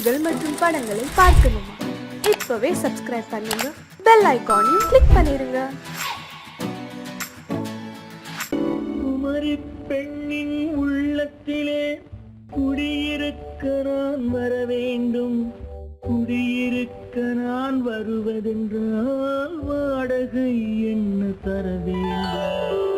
பாடல்கள் மற்றும் படங்களை பார்க்கணுமா? இப்பவே சப்ஸ்கிரைப் பண்ணுங்க, பெல் ஐகானையும் கிளிக் பண்ணிருங்க. குமரி பெண்ணின் உள்ளத்திலே குடியிருக்க நான் வர வேண்டும். குடியிருக்க நான் வருவதென்றால் வாடகை என்ன தர வேண்டும்?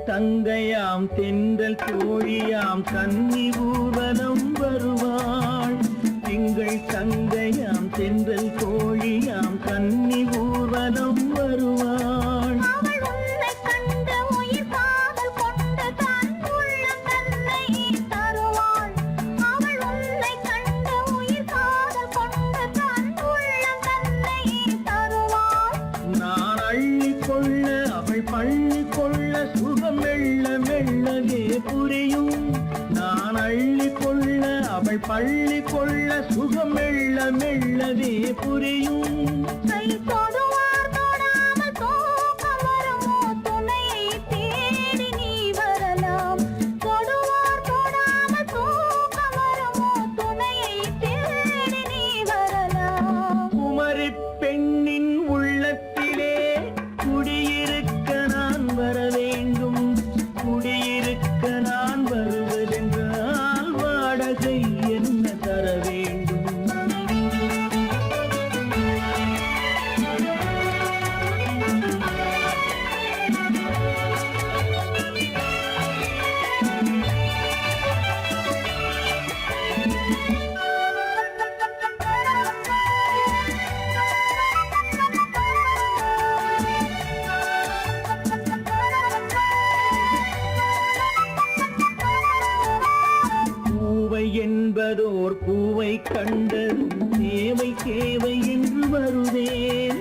தங்கையாம் தென்றல் தோழியாம் கன்னி ஊர்வலம் வருவாள். எங்கள் தங்கையாம் தென்றல் தோழியாம் கன்னி ஊர்வலம் வருவாள். நான் அள்ளி கொள்ள அவள் பள்ளி கொள்ள சுகம் மெல்ல மெல்லவே புரியும். நான் அள்ளி கொள்ள அவள் பள்ளி கொள்ள சுகம் மெல்ல மெல்லவே புரியும். குமரி பெண்ணின் உள்ளத்திலே குடியிருக்க நான் வர வேண்டும். குடியிருக்க நான் வருவதென்றால் வாடகை என்ன தர வேண்டும்? என்பதோர் பூவை கண்டதும் தேவை தேவை என்று வருவேன்.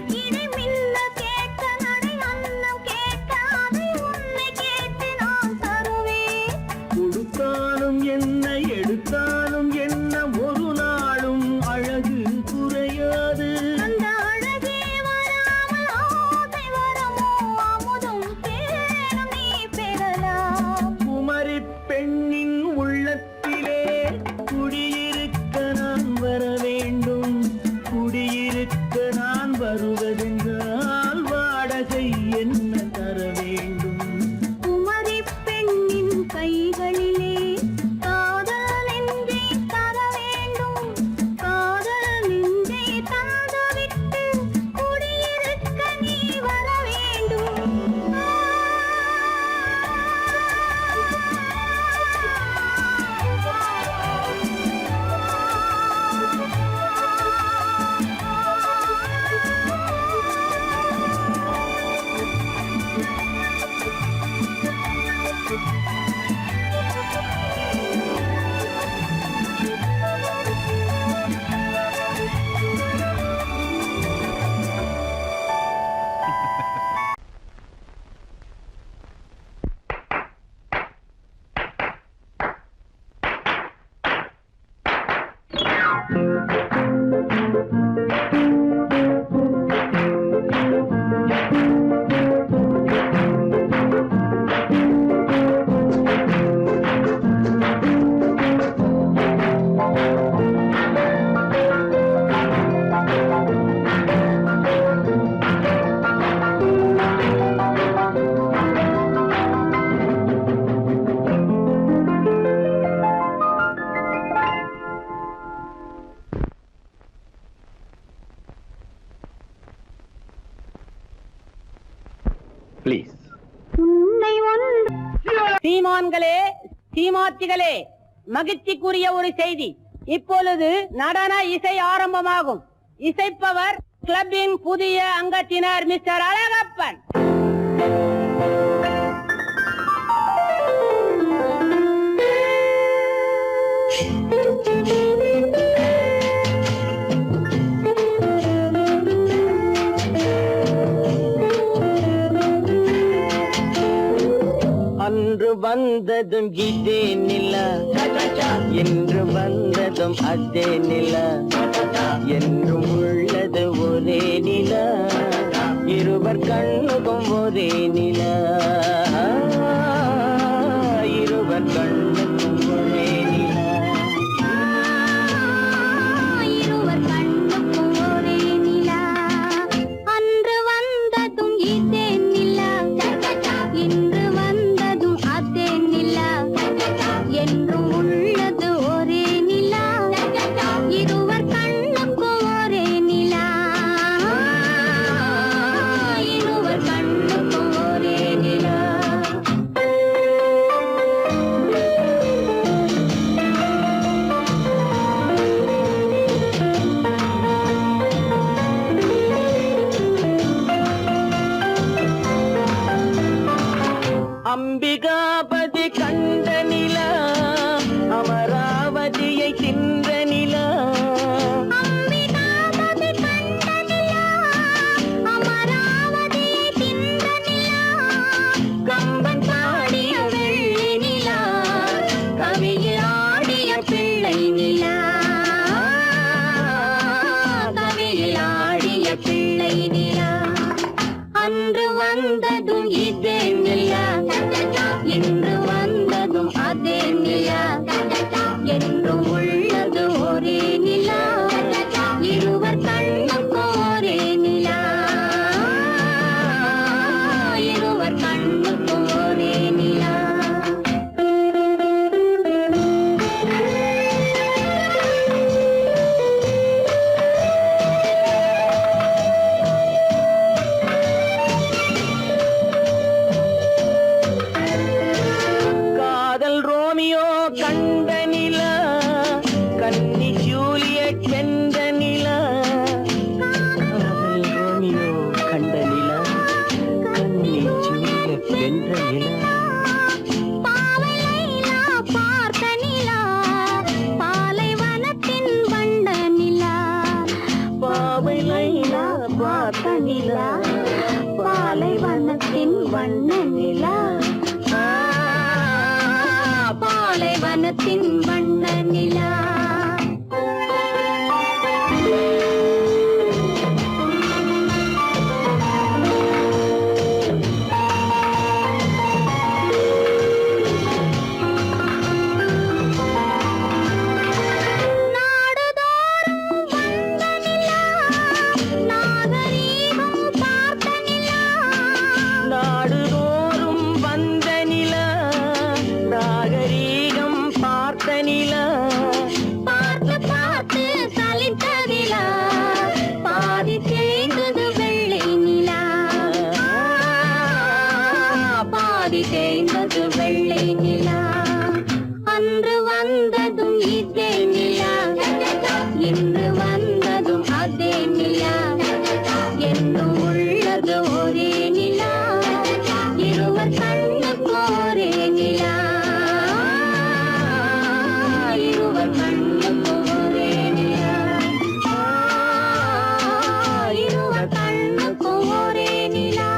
கொடுத்தாலும் என்ன எடுத்தாலும் என்ன ஒரு நாளும் அழகு குறையாது. குமரி பெண்ணின் உள்ளத்திலே குடியிருக்க நான் வர வேண்டும். குடியிருக்க நான் வருவதென்றால் வாடகை என்ன தர வேண்டும்? குமரி பெண்ணின் கைகளிலே காதல் நெஞ்சை தர வேண்டும். காதல் நெஞ்சை தந்துவிட்டு குடியிருக்க நீ வர வேண்டும். ப்ளீஸ். சீமான்களே, சீமாத்திகளே, மகிழ்ச்சிக்குரிய ஒரு செய்தி. இப்பொழுது நடன இசை ஆரம்பமாகும். இசைப்பவர் கிளப்பின் புதிய அங்கத்தினர் மிஸ்டர் அழகப்பன். அன்று வந்ததும் இதே நிலா, என்று வந்ததும் அதே நிலா, என்றும் உள்ளது ஒரே நிலா, இருவர் கண்ணுக்கும் ஒரே நிலா, இருவர் கண்ணுக்கும் ஒரே நிலா, இருவர் கண்ணுக்கும் ஒரே நிலா. அன்று வந்ததும் இதே நிலா, இன்று வந்ததும் அதே நிலா, என்றும் உள்ளது ஒரே நிலா, இருவர் கண்ணுக்கும் ஒரே நிலா, இருவர் கண்ணுக்கும் ஒரே நிலா. அம்பிகாபதி கண்ட நிலா, அமராவதியை தின்ற நிலா, அம்பிகாபதி கண்ட நிலா, அமராவதியை தின்ற நிலா, கம்பன் பாடிய வெள்ளி நிலா, கவியில் ஆடிய பிள்ளை நிலா, கவியில் ஆடிய பிள்ளை நிலா. அன்று வந்ததும் இதே நிலா, இன்று வந்ததும் அதே நிலா, என்றும் உள்ளது ஒரே நிலா, இருவர் கண்ணுக்கும் ஒரே நிலா, இருவர் கண்ணுக்கும் ஒரே நிலா. காதல் ரோமியோ கண்ட நிலா, கன்னி ஜூலியட் வென்ற நிலா, காதல் ரோமியோ கண்ட நிலா, கன்னி ஜூலியட் வென்ற நிலா, பாவை லைலா பார்த்த நிலா, பாலைவனத்தின் வண்ட நிலா, பாவை லைலா பார்த்த நிலா, பாலைவனத்தின் வண்ண நிலா, பாலைவனத்தின் வண்ண நிலா. நாடுதோறும் வந்த நிலா, நாகரீகம் பார்த்த நிலா, நாடுதோறும் வந்த நிலா, நாகரீகம் பார்த்த நிலா, பார்த்து பார்த்து சலித்ததிலா, பாதி தேய்ந்தது வெள்ளை நிலா, பாதி தேய்ந்தது வெள்ளை நிலா. அன்று வந்ததும் இதே நிலா, இன்று வந்ததும் அதே நிலா, என்றும் உள்ளது ஒரே நிலா, இருவர் கண்ணுக்கு ஒரே நிலா, இருவர் கண்ணுக்கு ஒரே நிலா, இருவர் கண்ணுக்கு ஒரே நிலா.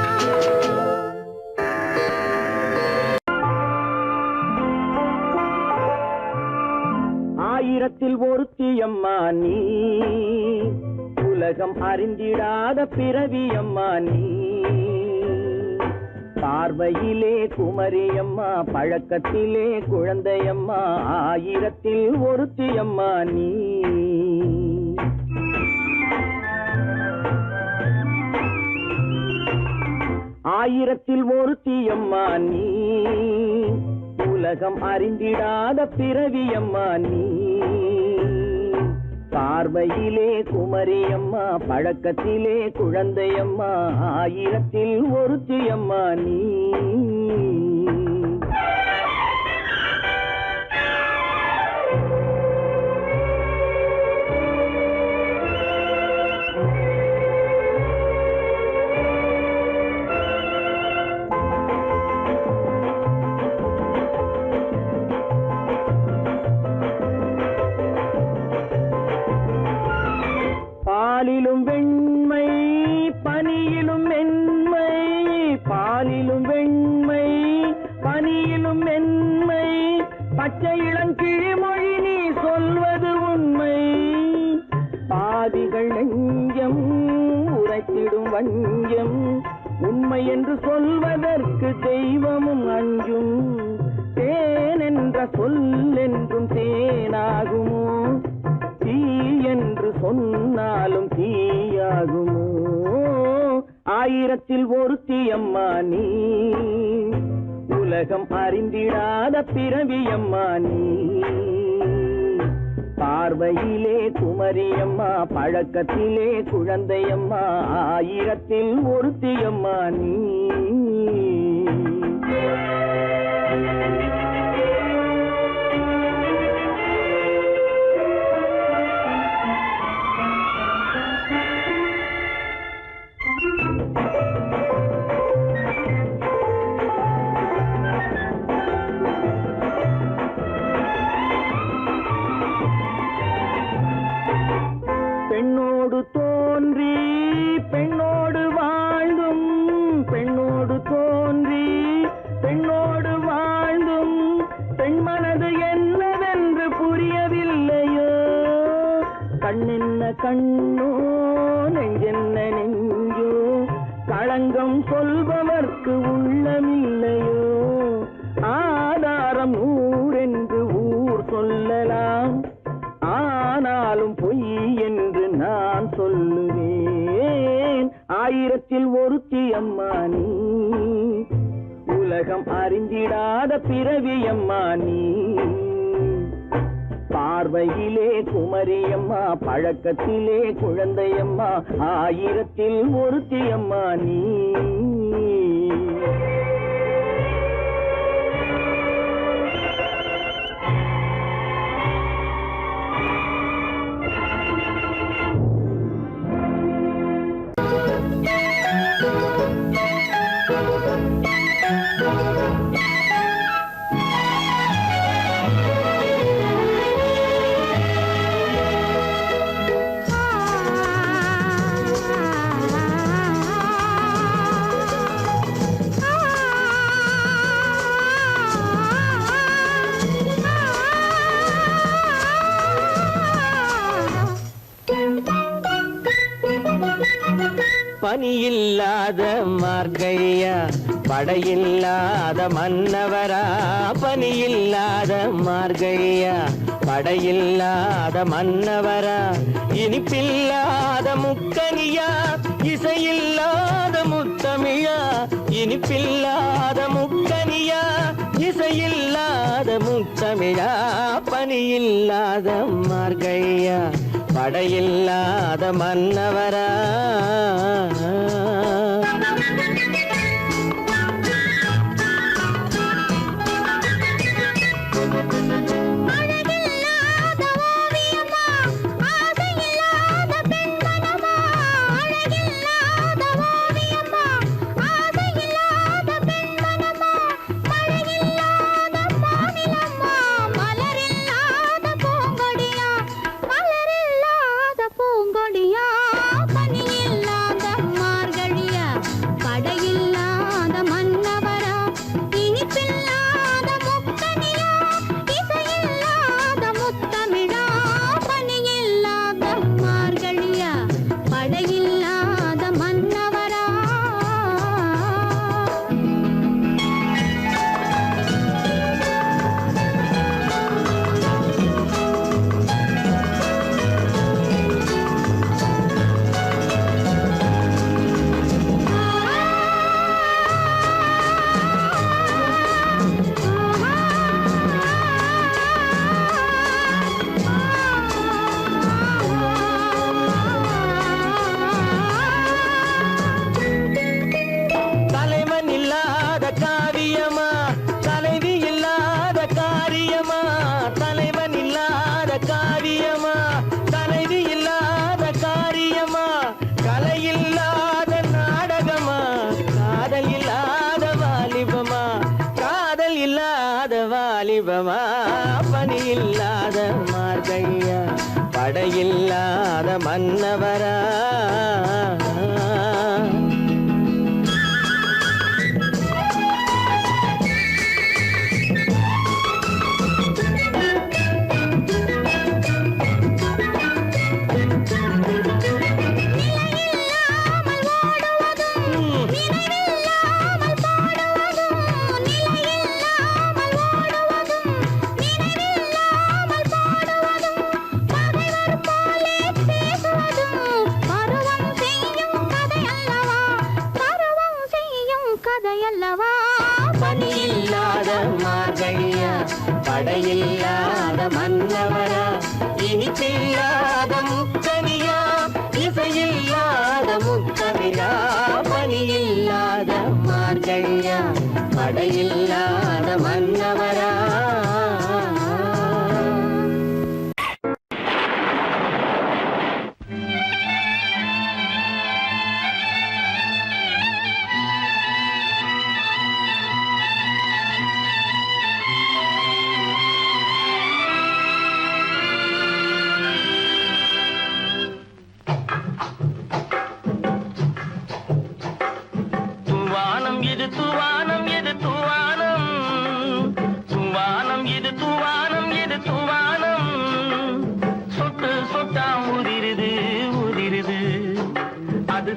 ஆயிரத்தில் ஒருத்தியம்மா நீ, உலகம் அறிந்திடாத பிறவியம்மா நீ, பார்வையிலே குமரியம்மா, பழக்கத்திலே குழந்தையம்மா, ஆயிரத்தில் ஒருத்தியம்மா நீ. ஆயிரத்தில் ஒருத்தியம்மா நீ, உலகம் அறிந்திடாத பிறவியம்மா நீ, பார்வையிலே குமரியம்மா, பழக்கத்திலே குழந்தையம்மா, ஆயிரத்தில் ஒருத்தியம்மா நீ. உண்மை என்று சொல்வதற்கு தெய்வமும் அஞ்சும். தேன் என்ற சொல் என்றும் தேனாகுமோ? தீ என்று சொன்னாலும் தீயாகுமோ? ஆயிரத்தில் ஒருத்தி அம்மா நீ, உலகம் அறிந்திடாத பிறவியம்மா நீ. பார்வையிலே குமரியம்மா, பழக்கத்திலே குழந்தையம்மா, ஆயிரத்தில் ஒருத்தியம்மா நீ. பெண்ணோடு தோன்றி பெண்ணோடு வாழ்ந்தும், பெண்ணோடு தோன்றி பெண்ணோடு வாழ்ந்தும், பெண் மனது என்னவென்று புரியவில்லையோ? கண்ணென்ன கண்ணோ, நெஞ்சென்ன நெஞ்சோ, களங்கம் சொல்பவர்க்கு உள்ளமில்லையோ? ஆதாரம் நூறென்று ஊர் சொல்லலாம், ஆனாலும் பொய் என்று நான் சொல்லுவேன். ஆயிரத்தில் ஒருத்தி அம்மா நீ, உலகம் அறிந்திடாத பிறவியம்மா நீ. பார்வையிலே குமரியம்மா, பழக்கத்திலே குழந்தையம்மா, ஆயிரத்தில் ஒருத்தி அம்மா நீ. பனியில்லாத மார்கழியா, படையில்லாத மன்னவரா? பனியில்லாத மார்கழியா, படையில்லாத மன்னவரா? இனிப்பில்லாத முக்கனியா, இசையில்லாத முத்தமிழா? இனிப்பில்லாத முக்கனியா, இசையில்லாத முத்தமிழா? பனியில்லாத மார்கழியா, படையில்லாத மன்னவரா? வாலிபமா? பனியில்லாத மார்கழியா, படையில்லாத மன்னவரா? நினைவில்லாமல் படையில்லாத மன்னவரா இனிப்பில்லாத முக்கனியா இசையில்லாத முத்தமிழா பணியில்லாத மார்கழியா படையில்லாத மன்னவரா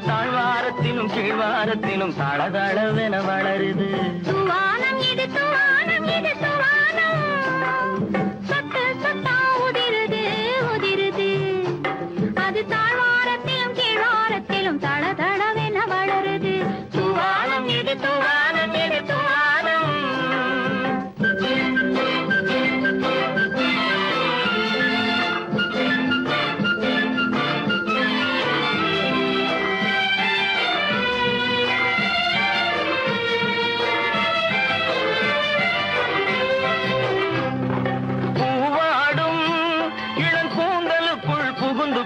தாழ்வாரத்திலும் கீழ்வாரத்திலும் தளதளவென வளருது துவானம் இது துவானம் இது துவானம் சொட்டு சொட்டா உதிருது உதிருது அது தாழ்வாரத்திலும் கீழ்வாரத்திலும் தளதளவென வளருது துவானம் இது துவானம் இது துவானம்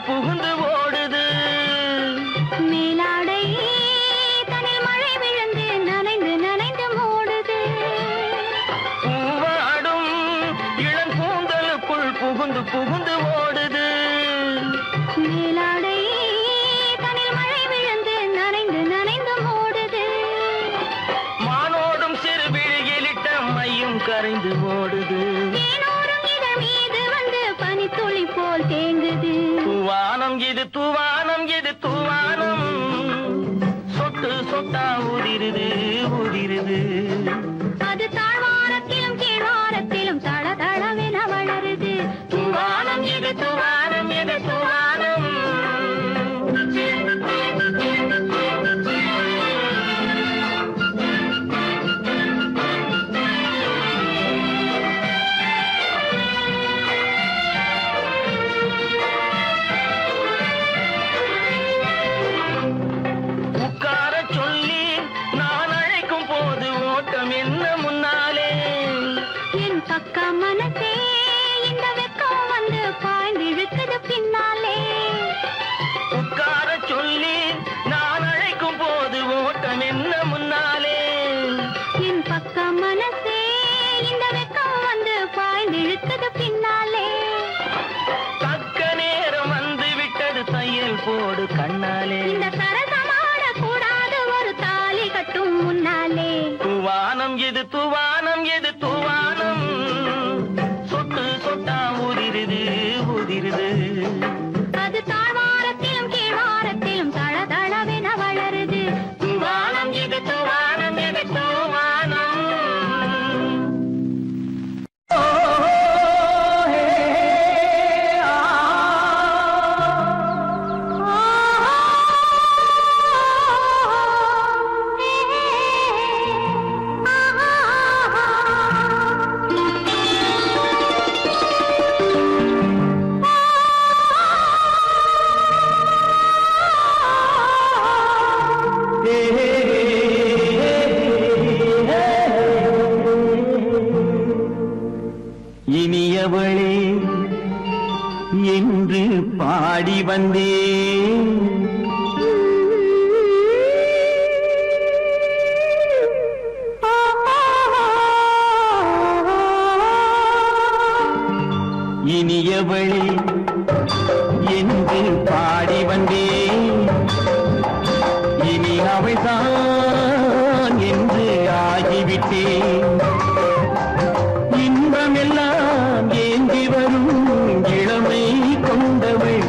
புகுந்து ஓடுது மேலாடை தனில் மழை விழுந்து நனைந்து நனைந்து மூடுது பூவாடும் இளங்கூந்தலுக்குள் புகுந்து புகுந்து ஓடுது மேலாடை தனில் மழை விழுந்து நனைந்து நனைந்து மூடுது மானோடும் சிறு விழியிலிட்ட மையும் கரைந்து ஓடுது தேனோரும் இதழ் மீது வந்து பனித்துளி போல் தேங்குது துவானம் இது துவானம் இது துவானம் சொட்டு சொட்டா உதிருது உதிருது அது தாழ்வாரத்திலும் கீழ்வாரத்திலும் தளதளவென வளருது துவானம் இது துவானம் இது துவானம் பக்கம் மனசே இந்த வெக்கம் வந்து பாய்ந்திழுக்குது பின்னாலே உட்கார சொல்லி நான் அழைக்கும் போது ஓட்டம் என்ன முன்னாலே என் பக்கம் மனசே இந்த வெக்கம் வந்து பாய்ந்திழுக்குது பின்னாலே தக்க நேரம் வந்து விட்டது தையல் போடு கண்ணாலே இந்த சரசமாட கூடாது ஒரு தாலி கட்டும் முன்னாலே துவானம் எது துவானம் எது துவானம் சொட்டு சொட்டா உதிருது உதிருது அது தாழ்வாரத்திலும் கீழ்வாரத்திலும் தளதளவென வளருது துவானம் எது துவானம் எது துவானம் இனியவளே என்று பாடி வந்தேன் இனியவளே என்று பாடி வந்தேன் இனி அவள்தான் என்று ஆகிவிட்டேன் இன்பமெல்லாம் ஏந்தி வரும் இளமை கொண்டவள்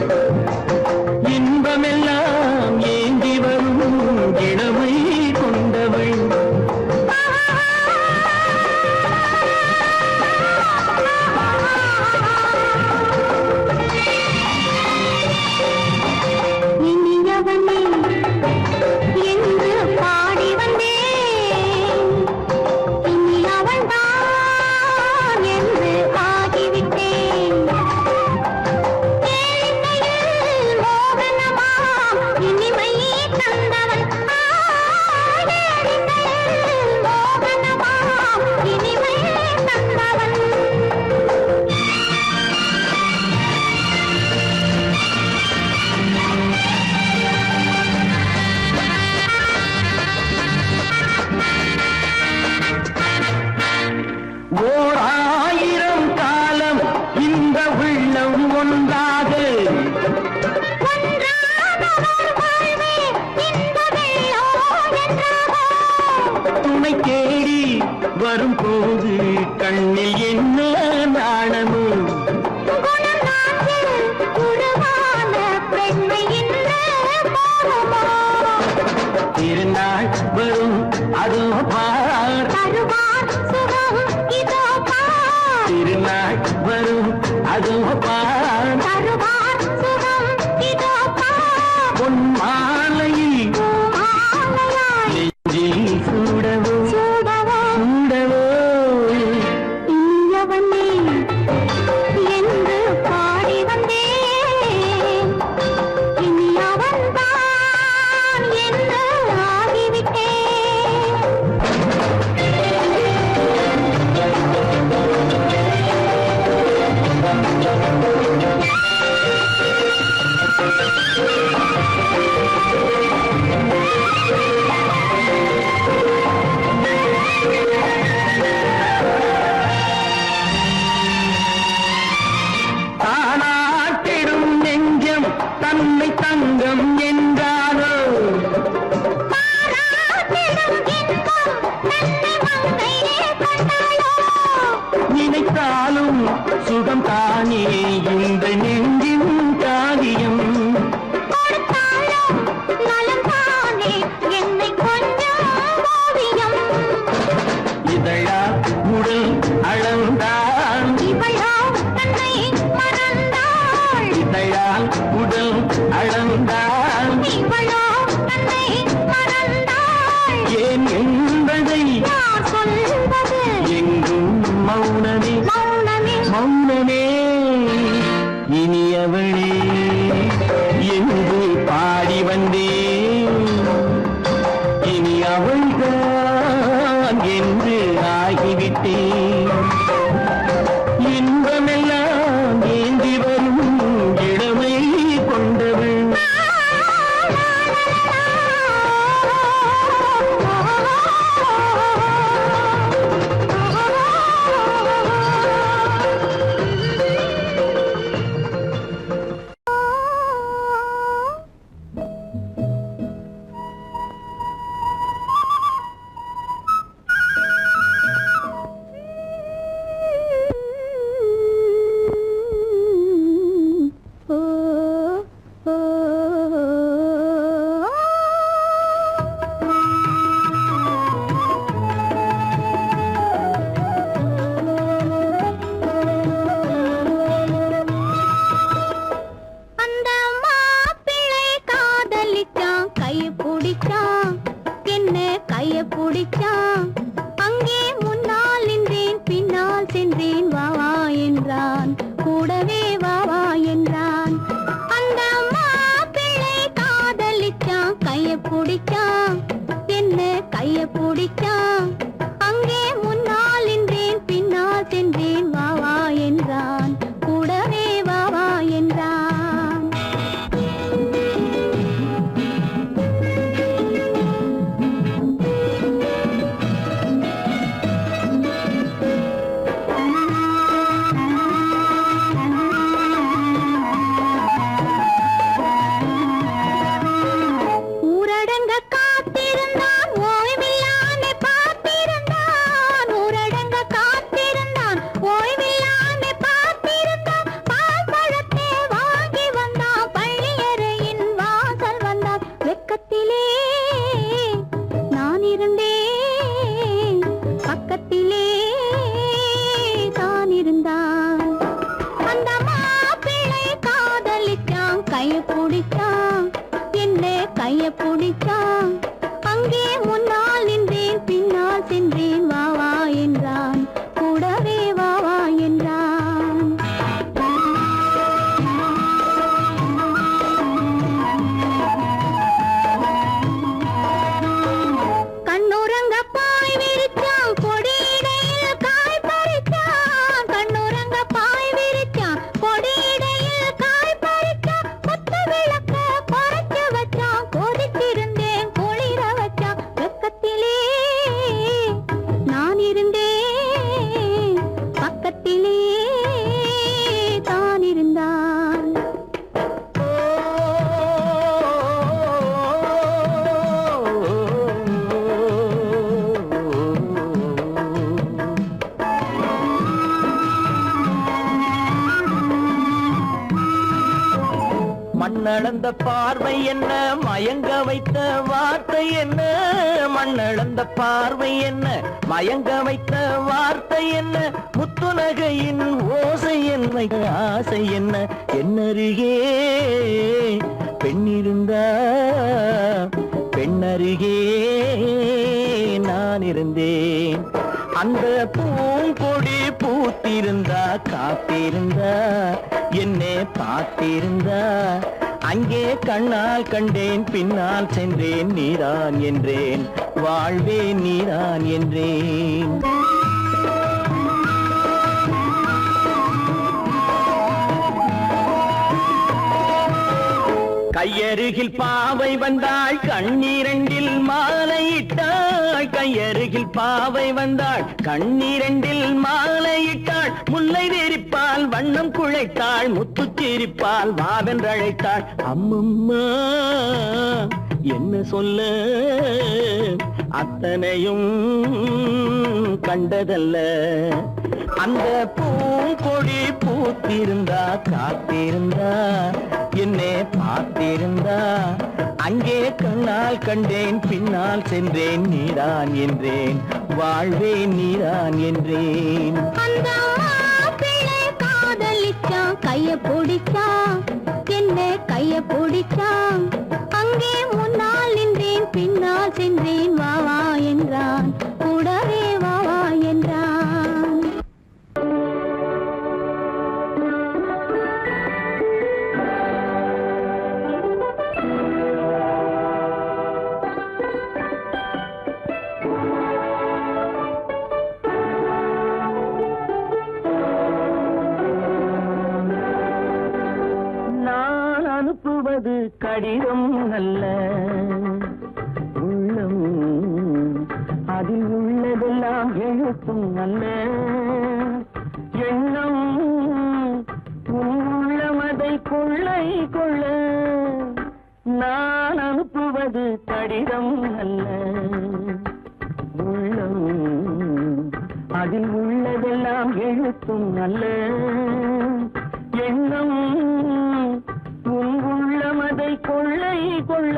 இன்பமெல்லாம் ஏந்தி வரும் இளமை கொண்டவள் இனியவனே என்று இந்த உள்ளம் ஒன்றாக துணை தேடி வரும்போது கண்ணில் என்ன நாணமோ திருநாள் வரும் அதோ பார் திருநாள் வரும் அதோ பார் பொன் மாலையில் நெஞ்சில் சூடவோ சூடவோ என்று பாடி வந்தேன் இனி அவன்தான் என்று ஆகிவிட்டேன் தானாட்டிடும் நெஞ்சம் தன்னை தங்கம் என்றாரோ நினைத்தாலும் சுகம் தானே இந்த நெஞ்சின் காரியம் இதழா உடல் அளந்தான் இதழால் உடல் அளந்தான் ஏன் என்பதை எங்கும் மௌனமே மௌனமே இனியவளே என்று பாடி வந்தேன் இனி அவள்தான் என்று ஆகிவிட்டேன் இன்பமெல்லாம் ஏந்தி வரும் இளமை கொண்டவள் அந்த மாப்பிள்ளை காதலிச்சான் கைய பிடிச்சான் என்ன கைய பிடிச்சான் அங்கே முன்னால் நின்றேன் பின்னால் சென்றேன் வா வா என்றான் கூடவே வா வா என்றான் அந்த மாப்பிள்ளை காதலிச்சான் கைய பிடிச்சான் என்ன கைய பிடிச்சான் அங்கே முன்னால் நின்றேன் பின்னால் சென்றேன் வா வா என்றான் கூடவே வா வா என்றான் ஊரடங்க காத்திருந்தான் ஓய்வில்லாமே பார்த்திருந்தான் ஊரடங்க காத்திருந்தான் ஓய்வில்லாமே பார்த்திருந்தான் பால் பழத்தை வாங்கி வந்தான் பள்ளியறையின் வாசல் வந்தான் வெக்கத்திலே நான் இருந்தேன் பக்கத்திலே தான் இருந்தான் அந்த மாப்பிள்ளை காதலிச்சான் கைய பிடிச்சான் என்ன கைய பிடிச்சான் அங்கே முன்னால் நின்றேன் பின்னால் சென்றேன் வா வா என்றான் கூடவே வா வா என்றான் கண்ணுறங்க பாய் விரிச்சான் கொடியிடையில் காய் பறிச்சான் கண்ணுறங்க பாய் விரிச்சான் கொடியிடையில் காய் பறிச்சான் கொத்து விளக்க குறைச்சு வச்சான் கொதித்திருந்தேன் குள மண்ணளந்த பார்வை என்ன, மயங்க வைத்த வார்த்தை என்ன, மண்ணளந்த பார்வை என்ன, மயங்க வைத்த வார்த்தை என்ன, முத்துநகையின் ஓசை என்ன, ஆசை என்ன, என்னருகே பெண்ணிருந்தா, பெண்ணருகே நான் இருந்தேன். அந்த பூங்கொடி பூத்திருந்தா, காத்திருந்தா, என்னை பார்த்திருந்தா, அங்கே கண்ணால் கண்டேன், பின்னால் சென்றேன், நீதான் என்றேன், வாழ்வே நீதான் என்றேன். கையருகில் பாவை வந்தாள், கண்ணீரண்டில் மாலையிட்டாள், கையருகில் பாவை வந்தாள், கண்ணீரண்டில் மாலையிட்டாள், முல்லை வெறிப்பால் வண்ணம் குழைத்தாள், முத்துச்சிரிப்பால் வாவென்றழைத்தாள். அம்மம்மா என்ன சொல்ல, அத்தனையும் கண்டதல்ல. அந்த பூங்கொடி பூத்திருந்தா, காத்திருந்தா, என்னை பார்த்திருந்தா, அங்கே கண்ணால் கண்டேன், பின்னால் சென்றேன், நீதான் என்றேன், வாழ்வே நீதான் என்றேன். அந்த மாப்பிள்ளை காதலிச்சான், கைய பிடிச்சான், என்ன கைய பிடிச்சான், அங்கே முன்னால் நின்றேன், பின்னால் சென்றேன், வா வா என்றான், கூடவே வா வா என்றான். அனுப்புவது கடிதம் அல்ல, உள்ளம் அதில் உள்ளதெல்லாம் எழுத்தும் அல்ல, எண்ணம் உள்ளமதை கொள்ளை கொள்ள. நான் அனுப்புவது கடிதம் அல்ல, உள்ளம் அதில் உள்ளதெல்லாம் எழுத்தும் அல்ல, எண்ணம் உள்ளமதை கொள்ளை கொள்ள.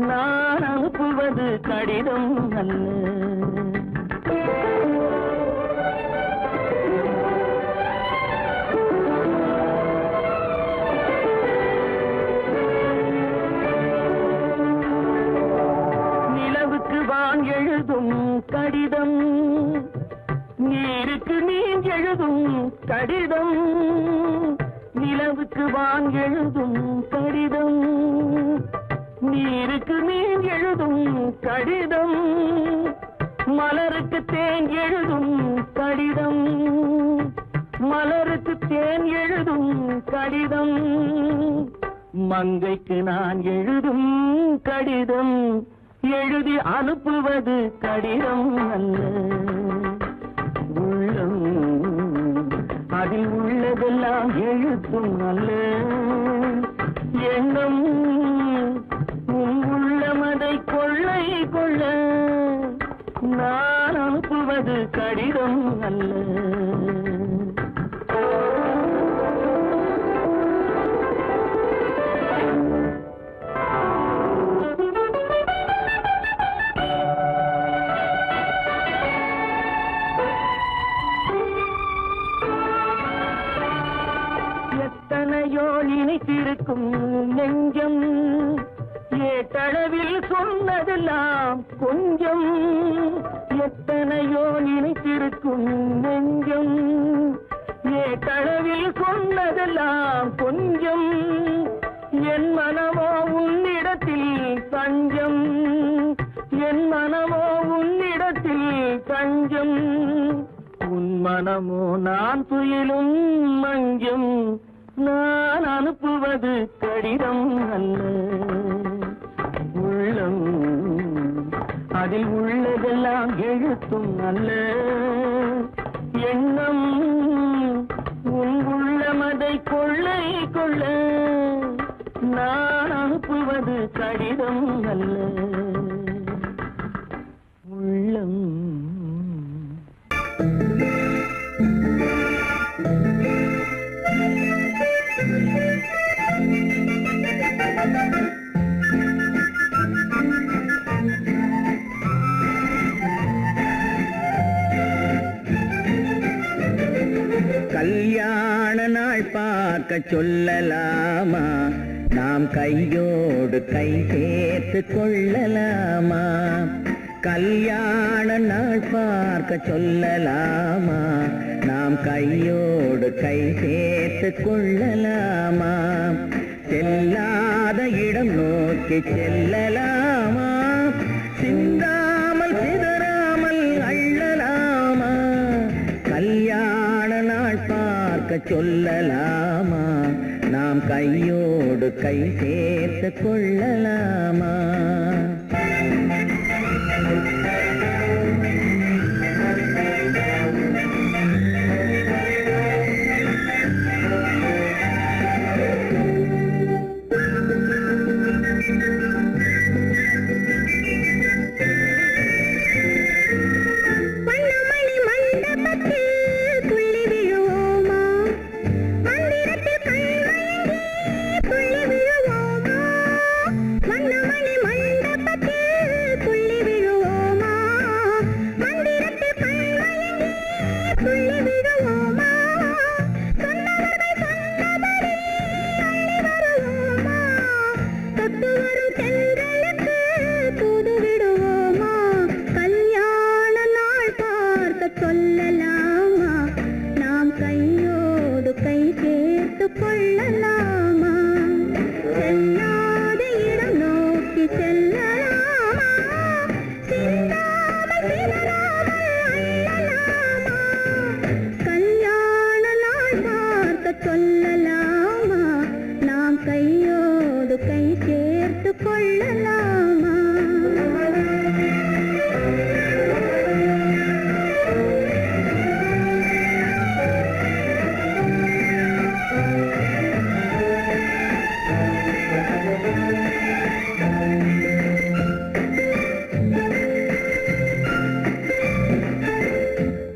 நான் அனுப்புவது கடிதம் அல்ல. நிலவுக்கு வான் எழுதும் கடிதம், நீருக்கு நீர் எழுதும் கடிதம், நிலவுக்கு வான் எழுதும் கடிதம், நீருக்கு நீர் எழுதும் கடிதம், மலருக்கு தேன் எழுதும் கடிதம், மலருக்கு தேன் எழுதும் கடிதம், மங்கைக்கு நான் எழுதும் கடிதம், எழுதி அனுப்புவது கடிதம் அல்ல. உள்ளம் அதில் உள்ளதெல்லாம் எழுத்தும் அல்ல, எண்ணம் உள்ளமதை கொள்ளை கொள்ள. நான் அனுப்புவது கடிதம் அல்ல. எத்தனையோ நினைத்திருக்கும் நெஞ்சம், ஏட்டளவில் சொன்னதெல்லாம் கொஞ்சம், எத்தனையோ நினைத்திருக்கும் நெஞ்சம், ஏட்டளவில் சொன்னதெல்லாம் கொஞ்சம், என் மனமோ உன்னிடத்தில் தஞ்சம், என் மனமோ உன்னிடத்தில் தஞ்சம், உன் மனமோ நான் துயிலும் மஞ்சம். நான் அனுப்புவது கடிதம் அல்ல, உள்ளம் அதில் உள்ளதெல்லாம் எழுத்தும் அல்ல, எண்ணம் உன் உள்ளமதை கொள்ளை கொள்ள. நான் அனுப்புவது கடிதம் அல்ல, உள்ளம். பார்க்க சொல்லலாமா நாம் கையோடு கை சேர்த்து கொள்ளலாமா கல்யாண நாள் பார்க்க சொல்லலாமா நாம் கையோடு கை சேர்த்து கொள்ளலாமா செல்லாத இடம் நோக்கி செல்லலாமா சிந்தாமல் சிதறாமல் அள்ளலாமா கல்யாண நாள் பார்க்க சொல்லலாமா நாம் கையோடு கை சேர்த்து கொள்ளலாமா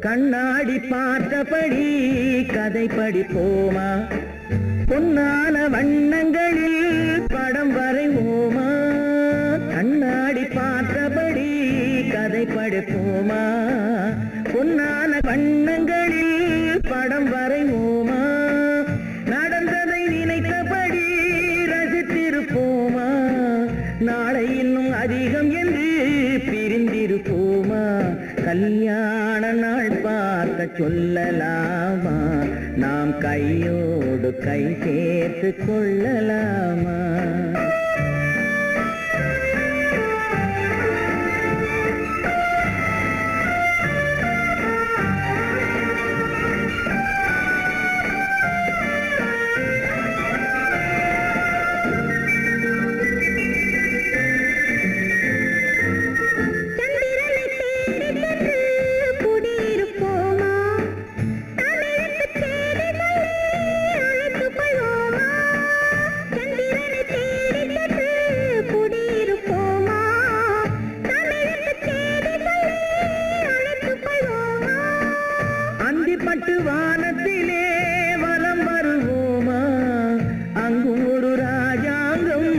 கண்ணாடி பார்த்தபடி கதை படிப்போமா பொன்னான வண்ணங்களில் படம் வரைவோமா கண்ணாடி பார்த்தபடி கதை படிப்போமா பொன்னான வண்ணங்களில் படம் வரைவோமா நடந்ததை நினைத்தபடி ரசித்திருப்போமா நாளை இன்னும் அதிகம் என்று பிரிந்திருப்போமா கல்யாண நாள் பார்க்க சொல்லலாமா நாம் கையோடு கை சேர்த்து கொள்ளலாமா பட்டு வானத்திலே வலம் வருவோமா அங்கு ஒரு ராஜாங்கம்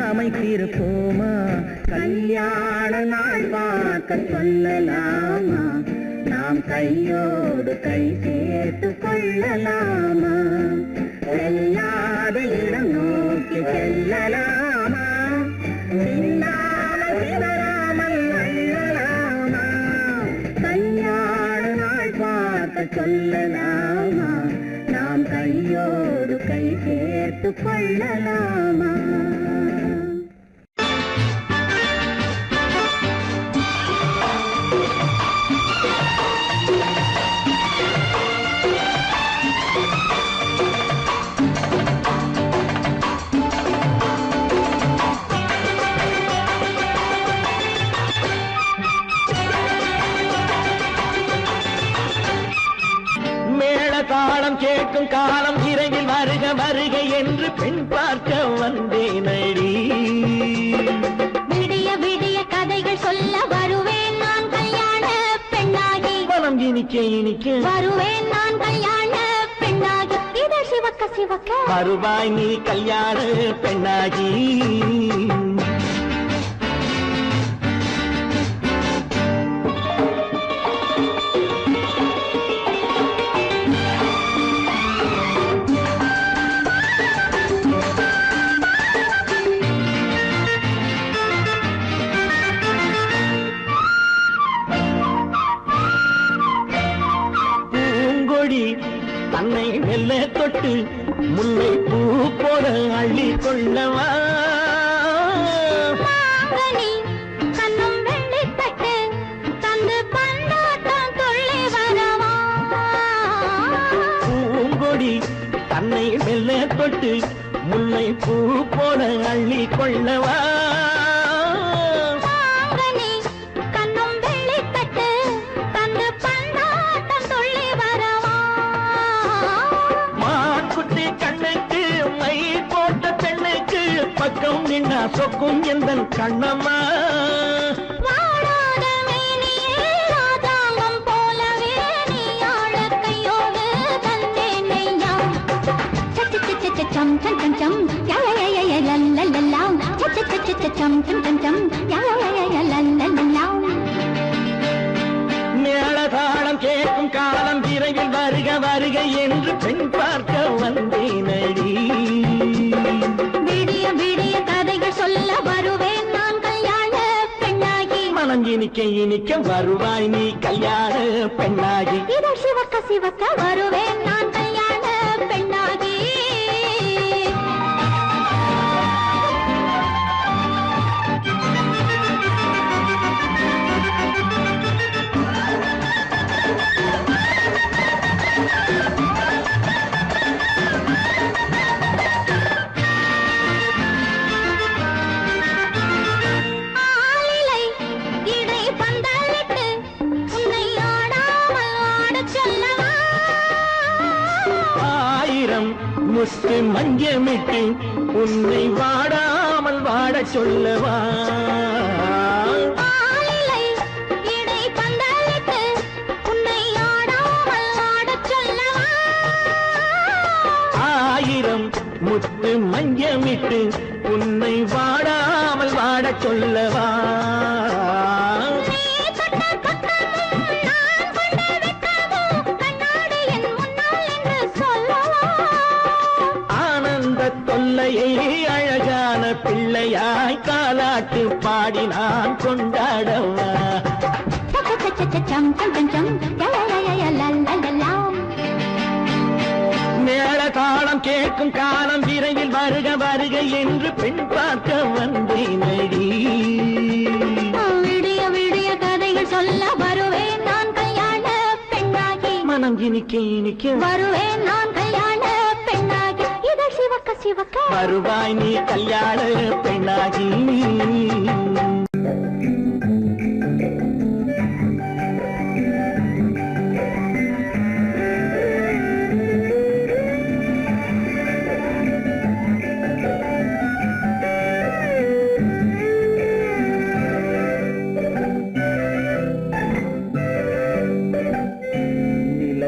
அமைத்திருப்போமா கல்யாண நாள் பார்க்க சொல்லலாமா நாம் கையோடு கை சேர்த்து கொள்ளலாமா செல்லாத இடம் நோக்கி செல்லலாமா சிந்தாமல் சிதறாமல் அள்ளலாமா கல்யாண நாள் பார்க்க சொல்லலாமா நாம் கையோடு கை சேர்த்து கொள்ளலாமா தாளம் கேட்கும் காலம் விரைவில் வருக வருக என்று பெண் பார்க்க வந்தேனடி விடிய விடிய கதைகள் சொல்ல வருவேன் நான் கல்யாண பெண்ணாகி மனம் இனிக்க இனிக்க வருவேன் நான் கல்யாண பெண்ணாகி இதழ் சிவக்க சிவக்க வருவாய் நீ கல்யாண பெண்ணாகி தொட்டு முல்லை பூ போல அள்ளி கொள்ளவா பூங்கொடி தன்னை மெல்ல தொட்டு முல்லை பூ போல அள்ளி கொள்ளவா பக்கம் நின்னா சொக்கும் எந்த கண்ணம்மா மேளதாளம் கேட்கும் காலம் விரைவில் வருக வருக என்று பெண் பார்க்க வந்தேனடி சொல்ல வருவேன் நான் கல்யாண பெண்ணாகி மனம் இனிக்க இனிக்க வருவாய் நீ கல்யாண பெண்ணாகி இதழ் சிவக்க சிவக்க வருவேன் நான் கல்யாண பெண்ணாகி முத்து மஞ்சமிட்டு உன்னை வாடாமல் வாட சொல்லவா ஆயிரம் முத்து மஞ்சமிட்டு உன்னை வாடாமல் வாட சொல்லவா அழகான பிள்ளையாய் காலாட்டு பாடி நான் கொண்டாடவா மேள தாளம் கேட்கும் காலம் விரைவில் வருக வருக என்று பெண் பார்க்க வந்தேனடி விடிய விடிய கதைகள் சொல்ல வருவேன் நான் கல்யாண பெண்ணாகி மனம் இனிக்க இனிக்க வருவேன் நான் கல்யாண பெண்ணாகி இதழ் சிவக்க சிவக்க வருவாய் நீ கல்யாண பெண்ணாகி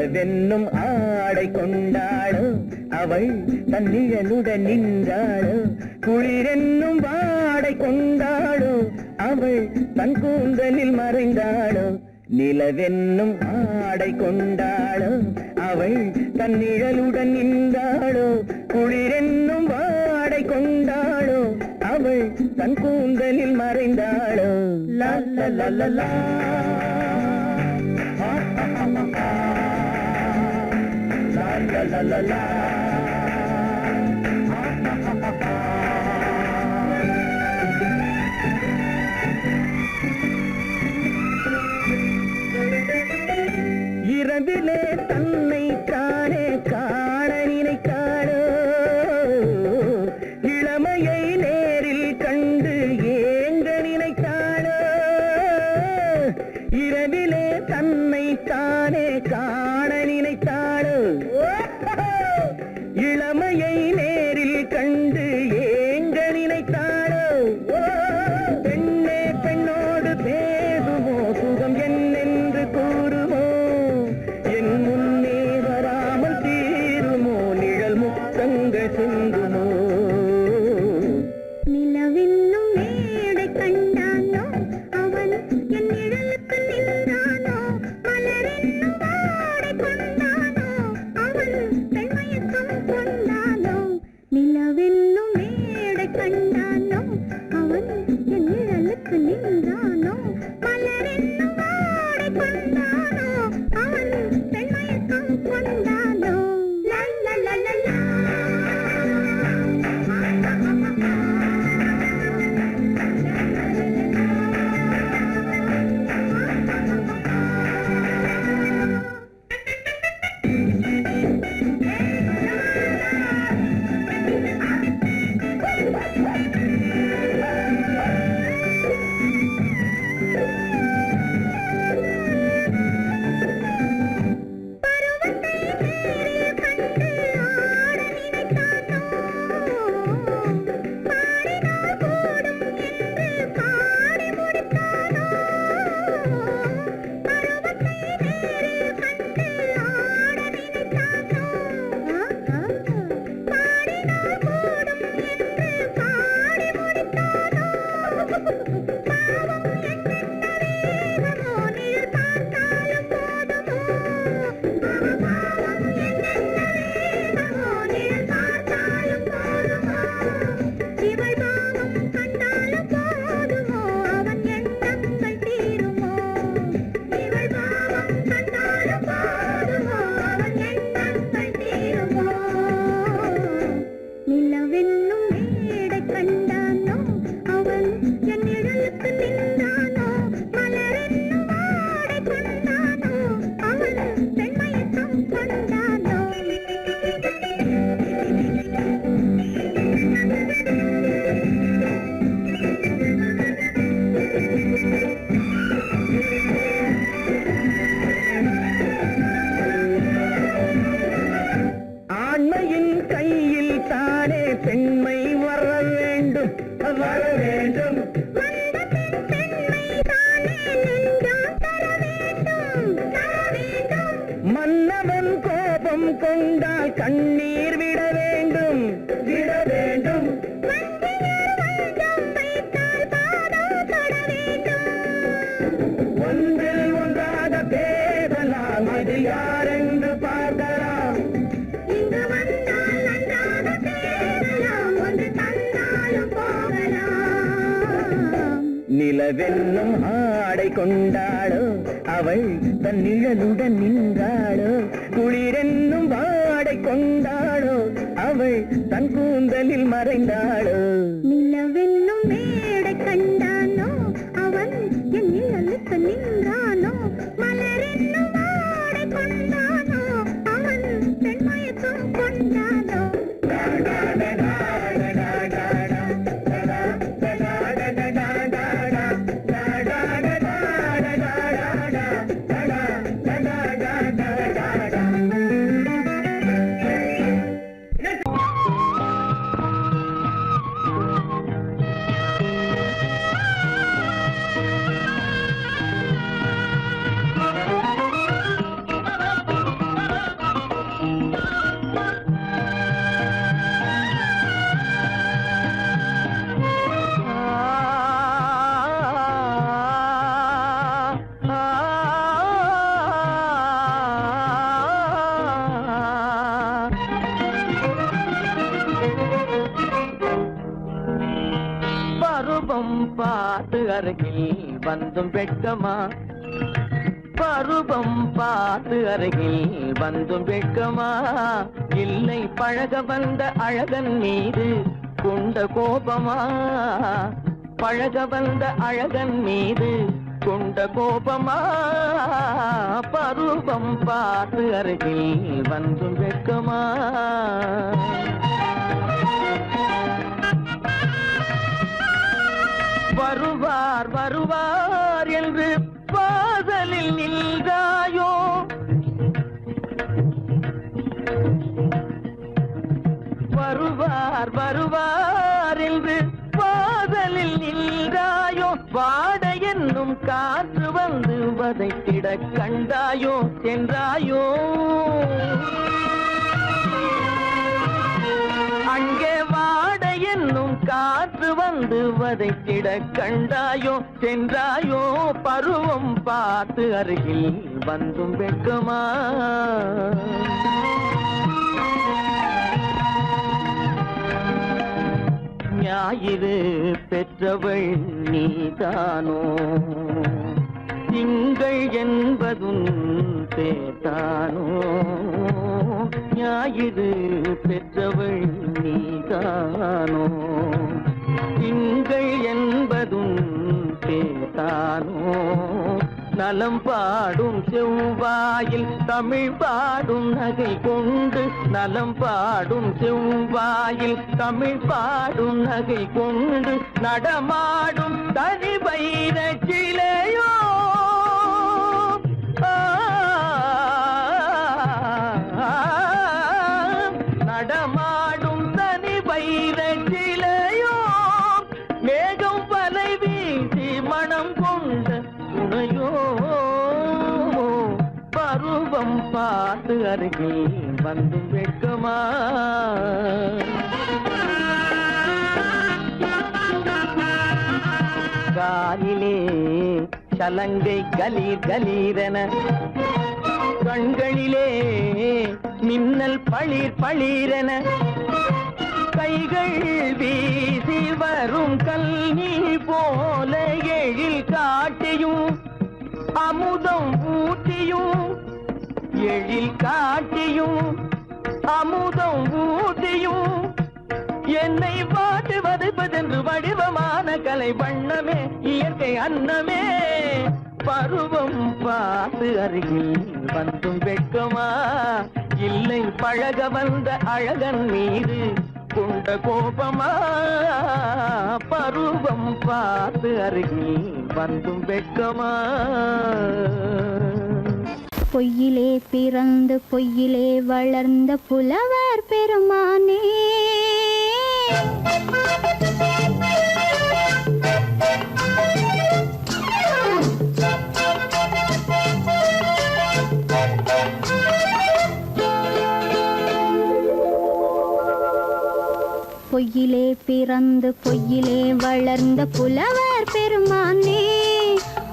நிலவென்னும் ஆடை கொண்டாளோ அவள் தன்னிழலுடன் நின்றாளோ குளிரென்னும் வாடை கொண்டாளோ அவள் தன் கூந்தலில் மறைந்தாளோ நிலவென்னும் ஆடை கொண்டாளோ அவள் தன்னிழலுடன் நின்றாளோ குளிரென்னும் வாடை கொண்டாளோ அவள் தன் கூந்தலில் மறைந்தாளோ லா லா லா லா லா la la la இரவிலே தன்னை காணே காண நினைத்தாளோ இளமையை நேரில் கண்டு ஏங்க நினைத்தாளோ இரவிலே தன்னை காணே காண நினைத்தாளோ இளமையை நேரில் கண்டு ஏங்க நினைத்தாளோ பெண்ணே பெண்ணோடு பேசுமோ சுகம் என்னென்று கூறுமோ என் முன்னே வராமல் தீருமோ நிழல் முத்தங்கள் சிந்துமோ நிலவென்னும் மேடை கண்டானோ அவன் என் நிழலுக்கு நின்றானோ மலரென்னும் வாடை கொண்டானோ அவன் பெண்மயக்கம் கொண்டானோ நிலவென்னும் மேடை கண்டானோ அவன் என் நிழலுக்கு நின்றானோ மலரென்னும் வாடை கொண்டானோ அவன் பெண்மயக்கம் கொண்டானோ லா லா லா பெண்மை வர வேண்டும் வர வேண்டும் மன்னவன் கோபம் கொண்டால் கண்ணீர் விட வேண்டும் விட வேண்டும் ஒன்றில் ஒன்றாக பேசலாம் அது யாரென்று பார்க்கலாம் இங்கு வந்தால் நன்றாக பேசலாம் ஒன்று தந்தாலும் போகலாம் நிலவென்னும் ஆடை கொண்டாளோ அவள் தன் நிழலுடன் நின்றாளோ குளிரென்னும் வாடை கொண்டாளோ அவள் தன் கூந்தலில் மறைந்தாளோ நிலவென்னும் மேடை கண்டானோ அவன் என் நிழலுக்கு நின்றானோ மலரென்னும் ஆடை கொண்டானோ அவன் பெண்மயக்கம் கொண்டானோ பருவம் பார்த்து அருகில் வந்தும் வெட்கமா பருவம் பார்த்து அருகில் வந்தும் வெட்கமா இல்லை பழக வந்த அழகன் மீது கொண்ட கோபமா பழக வந்த அழகன் மீது கொண்ட கோபமா பருவம் பார்த்து அருகில் வந்தும் வெட்கமா வருவார் வருவார் என்று வாசலில் நின்றாயோ வருவார் வருவார் என்று வாசலில் நின்றாயோ வாட என்னும் காற்று வந்து வதைத்திட கண்டாயோ சென்றாயோ அங்கே வாட என்னும் காற்று வந்து வதைத்திட கண்டாயோ சென்றாயோ பருவம் பார்த்து அருகில் வந்தும் வெட்கமா ஞாயிறு பெற்றவள் நீதானோ திங்கள் என்பதும் பேத்தானோ ஞாயிறு பெற்றவள் நீதானோ திங்கள் என்பதும் பேத்தானோ நலம் பாடும் செவ்வாயில் தமிழ் பாடும் நகை கொண்டு நலம் பாடும் செவ்வாயில் தமிழ் பாடும் நகை கொண்டு நடமாடும் தனி வைர சிலையோ நடமாடும் தனி வைர சிலையோ மேகம் வலை வீசி மனம் கொண்ட துணையோ பருவம் பார்த்து அருகில் வந்து வெட்கமா காலிலே சலங்கை கலீர் கலீரென கண்களிலே மின்னல் பளிர் பளிரென கைகள் வீசி வரும் கல்வி போல எழில் காட்டியும் அமுதம் ஊட்டியும் எழில் காட்டியும் அமுதம் ஊட்டியும் என்னை பாட்டு வதைப்பதென்று வடிவமான கலை வண்ணமே இயற்கை அன்னமே பருவம் பார்த்து அருகில் வந்தும் வெட்கமா இல்லை பழக வந்த அழகன் மீது கொண்ட கோபமா பருவம் பார்த்து அருகில் வந்தும் வெட்கமா பொய்யிலே பிறந்து பொய்யிலே வளர்ந்த புலவர் பெருமானே பொய்யிலே பிறந்து பொய்யிலே வளர்ந்த புலவர் பெருமானே,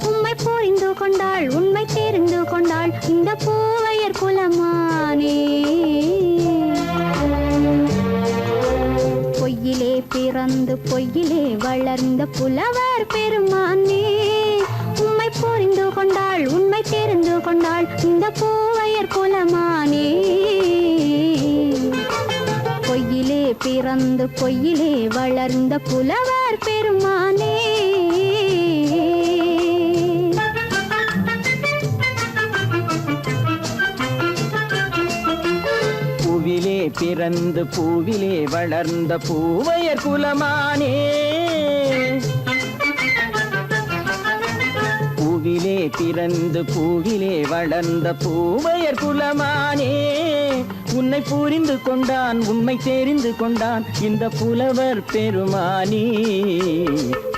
உம்மை புரிந்து கொண்டாள் உண்மை தெரிந்து கொண்டாள் இந்த பூவையர் குலமானே. பொய்யிலே பிறந்து பொய்யிலே வளர்ந்த புலவர் பெருமானே, உம்மை புரிந்து கொண்டாள் உண்மை தெரிந்து கொண்டாள் இந்த பூவையர் குலமானே. பொய்யிலே பிறந்து பொய்யிலே வளர்ந்த புலவர் பெருமானே. பூவிலே பிறந்து பூவிலே வளர்ந்த பூவையர் குலமானே, பூவிலே பிறந்து பூவிலே வளர்ந்த பூவையர் குலமானே, உன்னை புரிந்து கொண்டான் உண்மை தெரிந்து கொண்டான் இந்த புலவர் பெருமானே.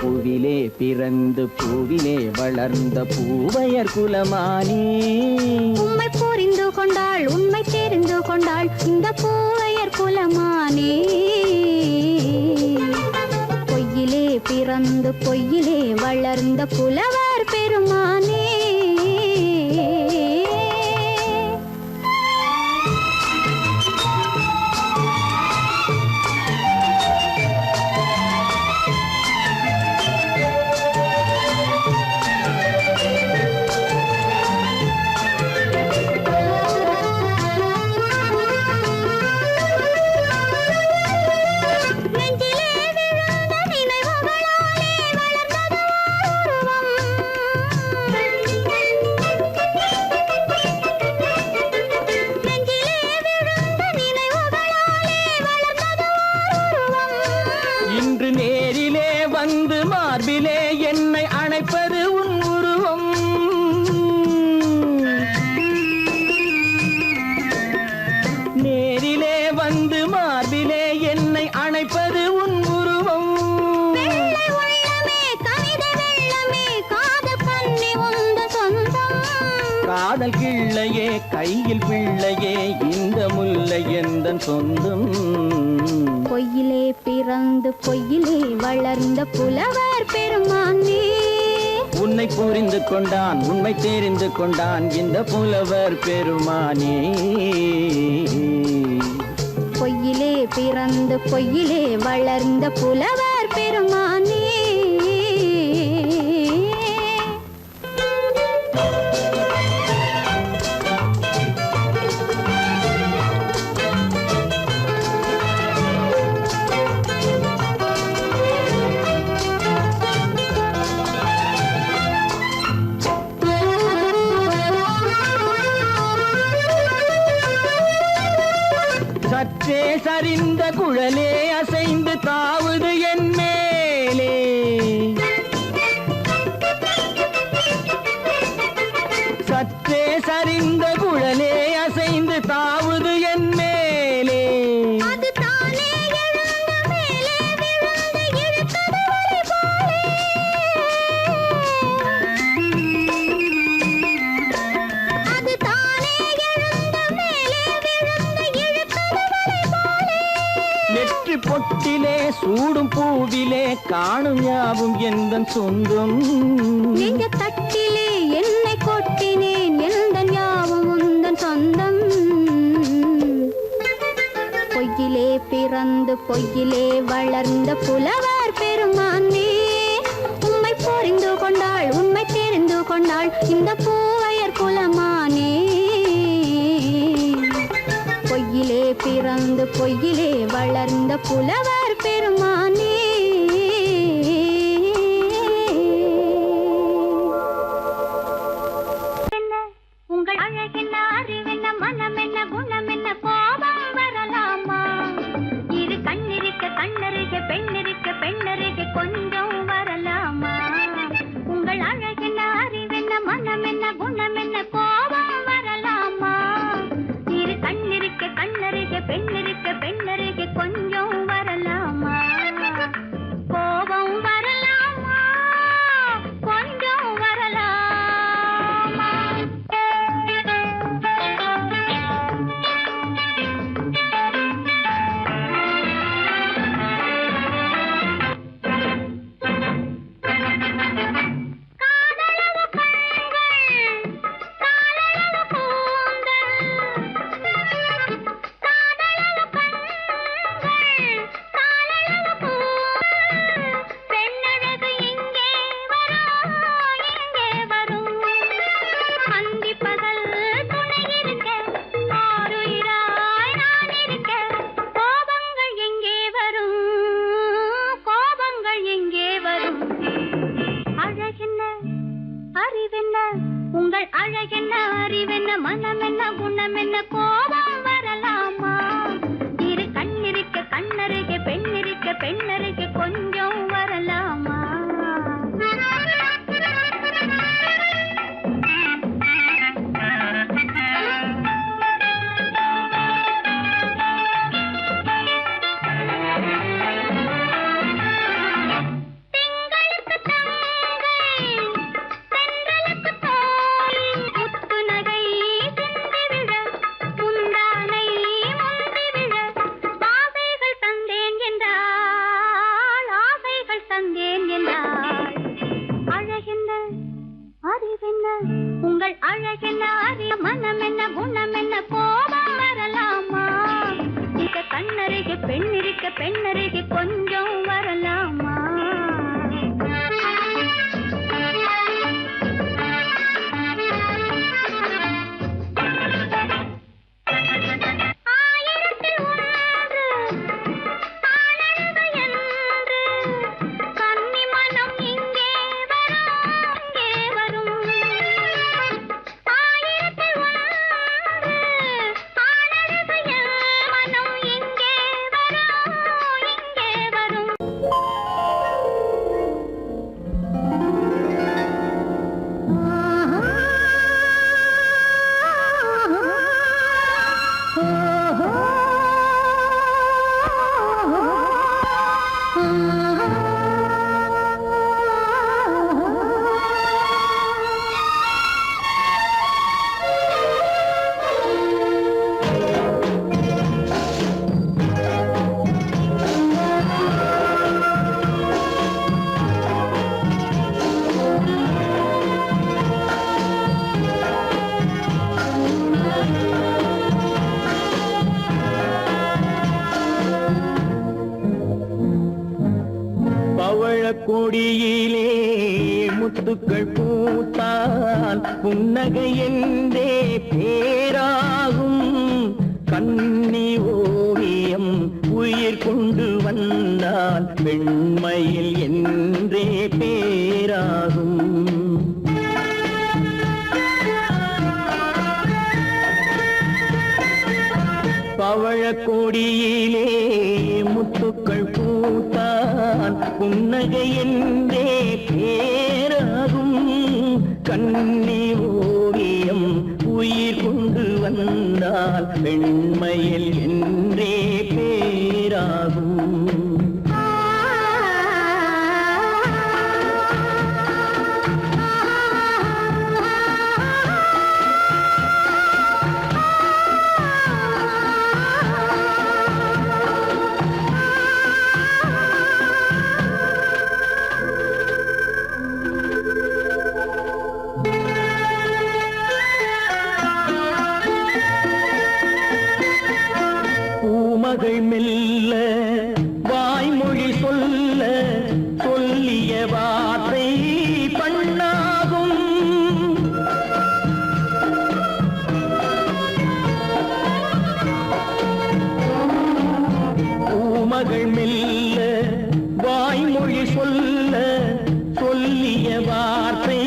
பூவிலே பிறந்து பூவிலே வளர்ந்த பூவையர் குலமானே, உம்மை புரிந்து கொண்டாள் உண்மை தெரிந்து கொண்டாள் இந்த பூவையர் குலமானே. பொய்யிலே பிறந்து பொய்யிலே வளர்ந்த புலவர் பெருமானே. இன்று நேரிலே வந்து மார்பிலே என்னை அணைப்பது உன் உருவம், நேரிலே வந்து மார்பிலே என்னை அணைப்பது உன் உருவம். காதல் கிள்ளையே கையில் பிள்ளையே இந்த முல்லை எந்தன் சொந்தம். பொய்யிலே பிறந்து பொய்யிலே வளர்ந்த புலவர் பெருமானே, உன்னை புரிந்து கொண்டான் உண்மை தெரிந்து கொண்டான் இந்த புலவர் பெருமானே. பொய்யிலே பிறந்து பொய்யிலே வளர்ந்த புலவர் பெருமானே. சற்றே சரிந்த குழலே அசைந்து தாவுது என் மேலே, சற்றே சரிந்த குழலே அசைந்து தாவுது என் மேலே. நெற்றி பொட்டிலே சூடும் பூவிலே காணும் யாவும் எந்தன் சொந்தம். நெஞ்ச தட்டிலே என்னை கொட்டினேன் எந்தன் யாவும் உந்தன் சொந்தம். பொய்யிலே பிறந்து பொய்யிலே வளர்ந்த புலவர் பெருமானே, உம்மை புரிந்து கொண்டாள் உண்மை தெரிந்து கொண்டாள் இந்த பூவையர் குலமானே. பொய்யிலே பிறந்து பொய்யிலே வளர்ந்த புலவர் பெருமானே. உங்கள் அழகென்ன அறிவென்ன மனம் என்ன குணம் என்ன கோபம் வரலாமா? இரு கண்ணிருக்க கண்ணருக பெண்ணிருக்க பெண்ணருக கொஞ்சம் வரலாமா? உங்கள் அழகென்ன அறிவென்ன மனம் என்ன குணம் என்ன கோபம் வரலாமா? இரு கண்ணிருக்க கண்ணருக பெண்ணிருக்க பெண்ணருக கொஞ்சம் வரலாமா? கோபம் வரலாமா? கொஞ்சம் வரலாமா? கண்ணிருக்க பெண்ணருகே கொஞ்சம் வரலாமா கொடியிலே முத்துக்கள் பூத்தால் புன்னகை என்றே பேராகும் கண்ணி ஓவியம் உயிர் கொண்டு வந்தால் பெண்மையில் என்றே பேராகும் பவழக்கொடியிலே முத்துக்கள் பூத்தான் புன்னகை என்றே பேராகும் கண்ணி ஓவியம் உயிர் கொண்டு வந்தால் பெண்மையில் என்றே பேராகும் மகள் மெல்ல வாய்மொழி சொல்ல சொல்லிய வார்த்தை பண்ணாகும் பூமகள் மெல்ல வாய்மொழி சொல்ல சொல்லிய வார்த்தை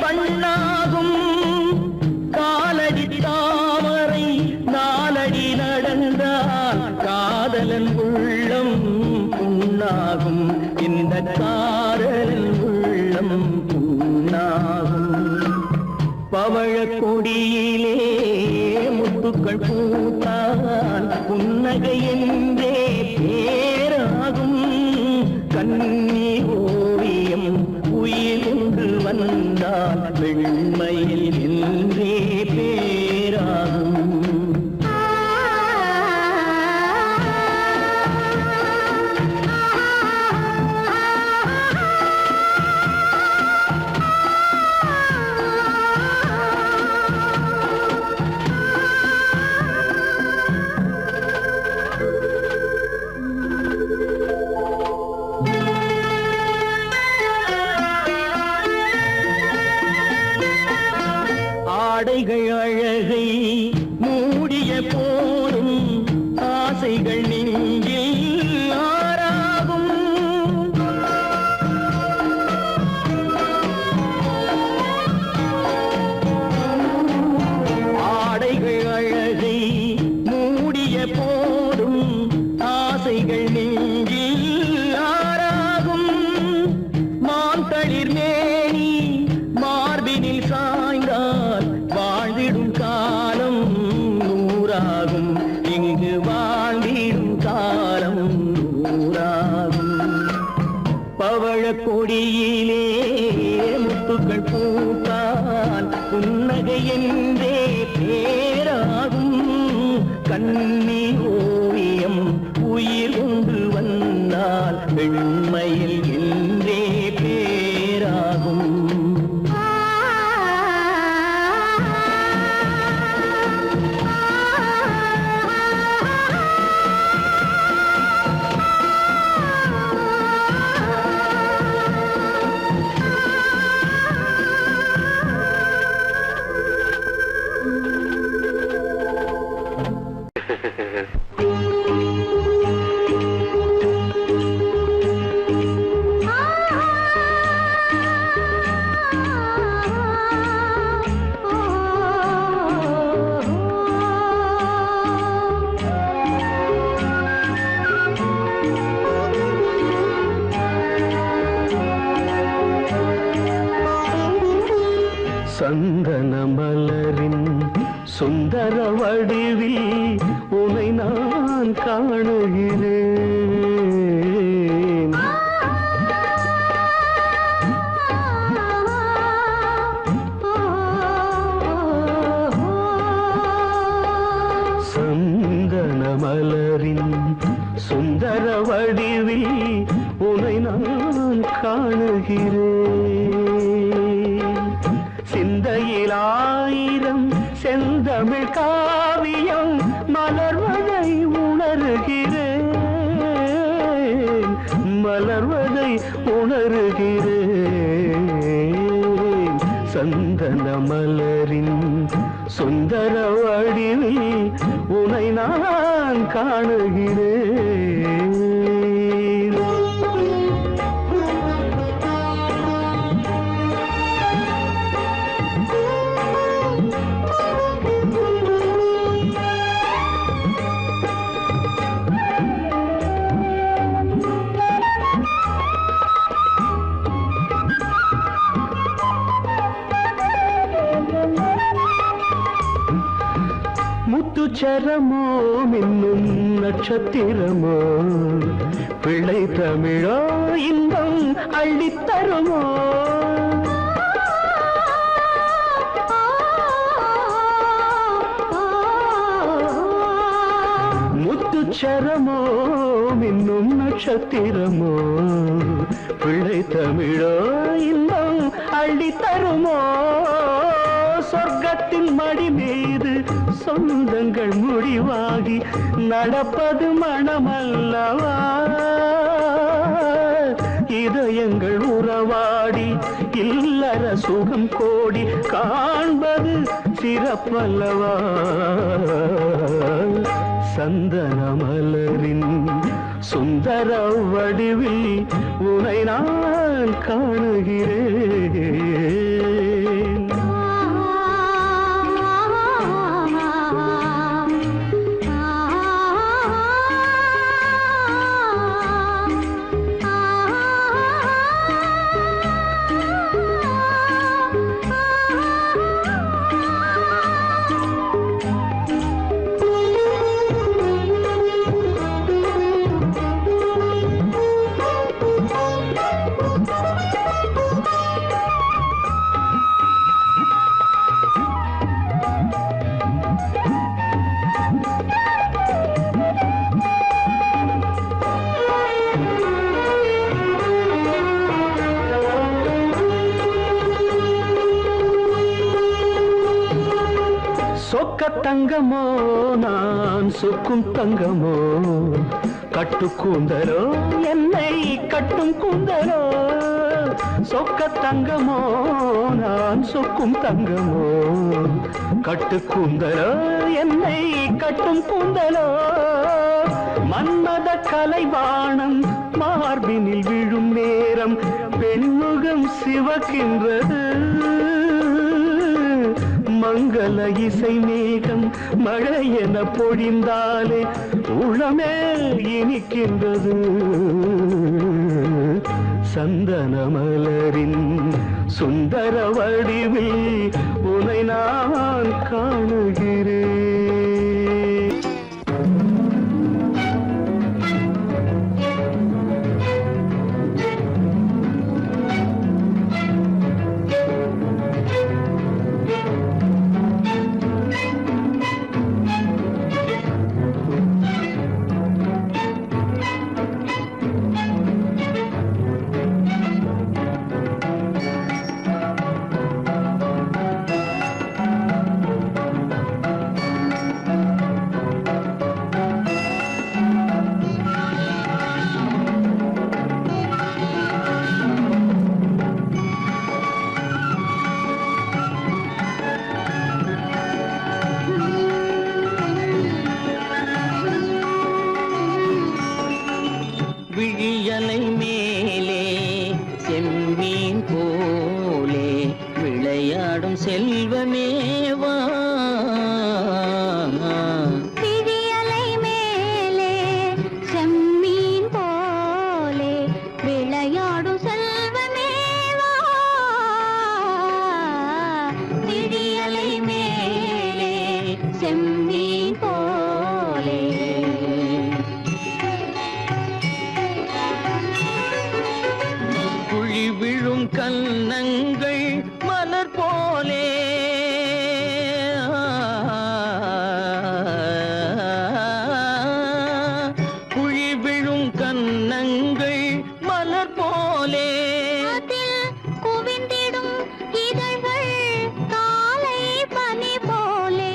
பண்ணாகும் காலடி தாமரை நாலடி நடந்தால் காதலன் உள்ளம் புண்ணாகும் இந்த காதலன் உள்ளம் புண்ணாகும் பவழக்கொடியிலே முத்துக்கள் பூத்தான் புன்னகை என்றே பேராகும் கண்ணி ஓவியம் உயிர் கொண்டு வந்தால் வெண்மையில் என்றே பேராகும் ஆடைகள் அழகை மூடிய போதும் ஆசைகள் நெஞ்சில் ஆறாகும் ஆடைகள் அழகை மூடிய போதும் ஆசைகள் நெஞ்சில் ஆறாகும் மாந்தளிர் மேனி மார்பினில் சாய்ந்தால் வாழ்ந்திடும் காலம் நூறாகும் இங்கு வாழ்ந்திடும் காலம் நூறாகும் பவழக்கொடியிலே முத்துக்கள் பூத்தான் புன்னகை என்றே பேராகும் கண்ணி ஓவியம் உயிர் கொண்டு வந்தால் பெண்மையில் என்றே பேராகும் சந்தன மலரின் சுந்தர வடிவில் உனை நான் காணுகிறேன். சந்தன மலரின் சுந்தர வடிவில் உனை நான் காணுகிறேன். சிந்தையில் ஆயிரம் செந்தமிழ் காவியம் மலர்வதை உணர்கிறேன், மலர்வதை உணர்கிறேன். சந்தன மலரின் சுந்தர வடிவில் உனை நான் காணுகிறேன். முத்துச்சரமோ மின்னும் நட்சத்திரமோ பிள்ளை தமிழோ இன்பம் அள்ளித்தருமோ. முத்துச்சரமோ மின்னும் நட்சத்திரமோ பிள்ளை தமிழோ இன்பம் அள்ளித்தருமோ. சொர்க்கத்தின் மடி மீது சொந்தங்கள் முடிவாகி நடப்பது மனமல்லவா. இதயங்கள் உறவாடி இல்லற சுகம் கோடி காண்பது சிறப்பல்லவா. சந்தன மலரின் சுந்தர வடிவில் உனை நான் காணுகிறேன். சொக்க தங்கமோ நான் சொக்கும் தங்கமோ கட்டு கூந்தலோ என்னை கட்டும் கூந்தலோ. சொக்க தங்கமோ நான் சொக்கும் தங்கமோ கட்டு கூந்தலோ என்னை கட்டும் கூந்தலோ. மன்மத கலைவாணம் மார்பினில் விழும் நேரம் பெண்முகம் சிவக்கின்றது. மங்கள இசை மேகம் மழை என பொழிந்தாலே உளமே இனிக்கின்றது. சந்தன மலரின் சுந்தர வடிவில் உனை நான் காணுகிறேன். விழியலை மேலே செம்மீன் போலே விளையாடும் செல்வமேவா. விழியலை மேலே செம்மீன் போலே விளையாடும் செல்வமேவா. கன்னங்கள் மலர் போலே குழி விழும் கன்னங்கள் மலர் போலே குவிந்திடும் இதழ்கள் காலை பனி போலே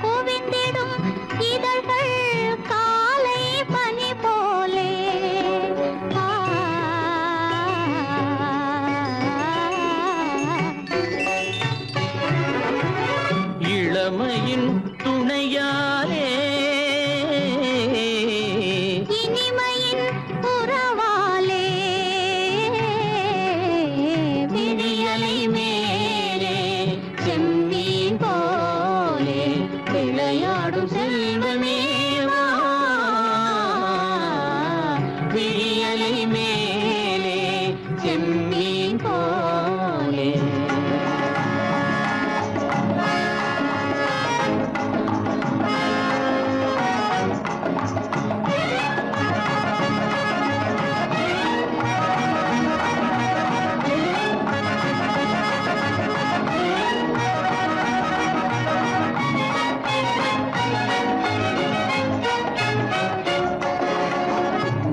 குவிந்திடும் இதழ்கள் காலை பனி போலே இளமையின் துணையாலே இனிமையின் உறவாலே விழியலை மேலே செம்மீன் போலே விளையாடும் செல்வமேவா விழியலை மேலே செம்மீன் போலே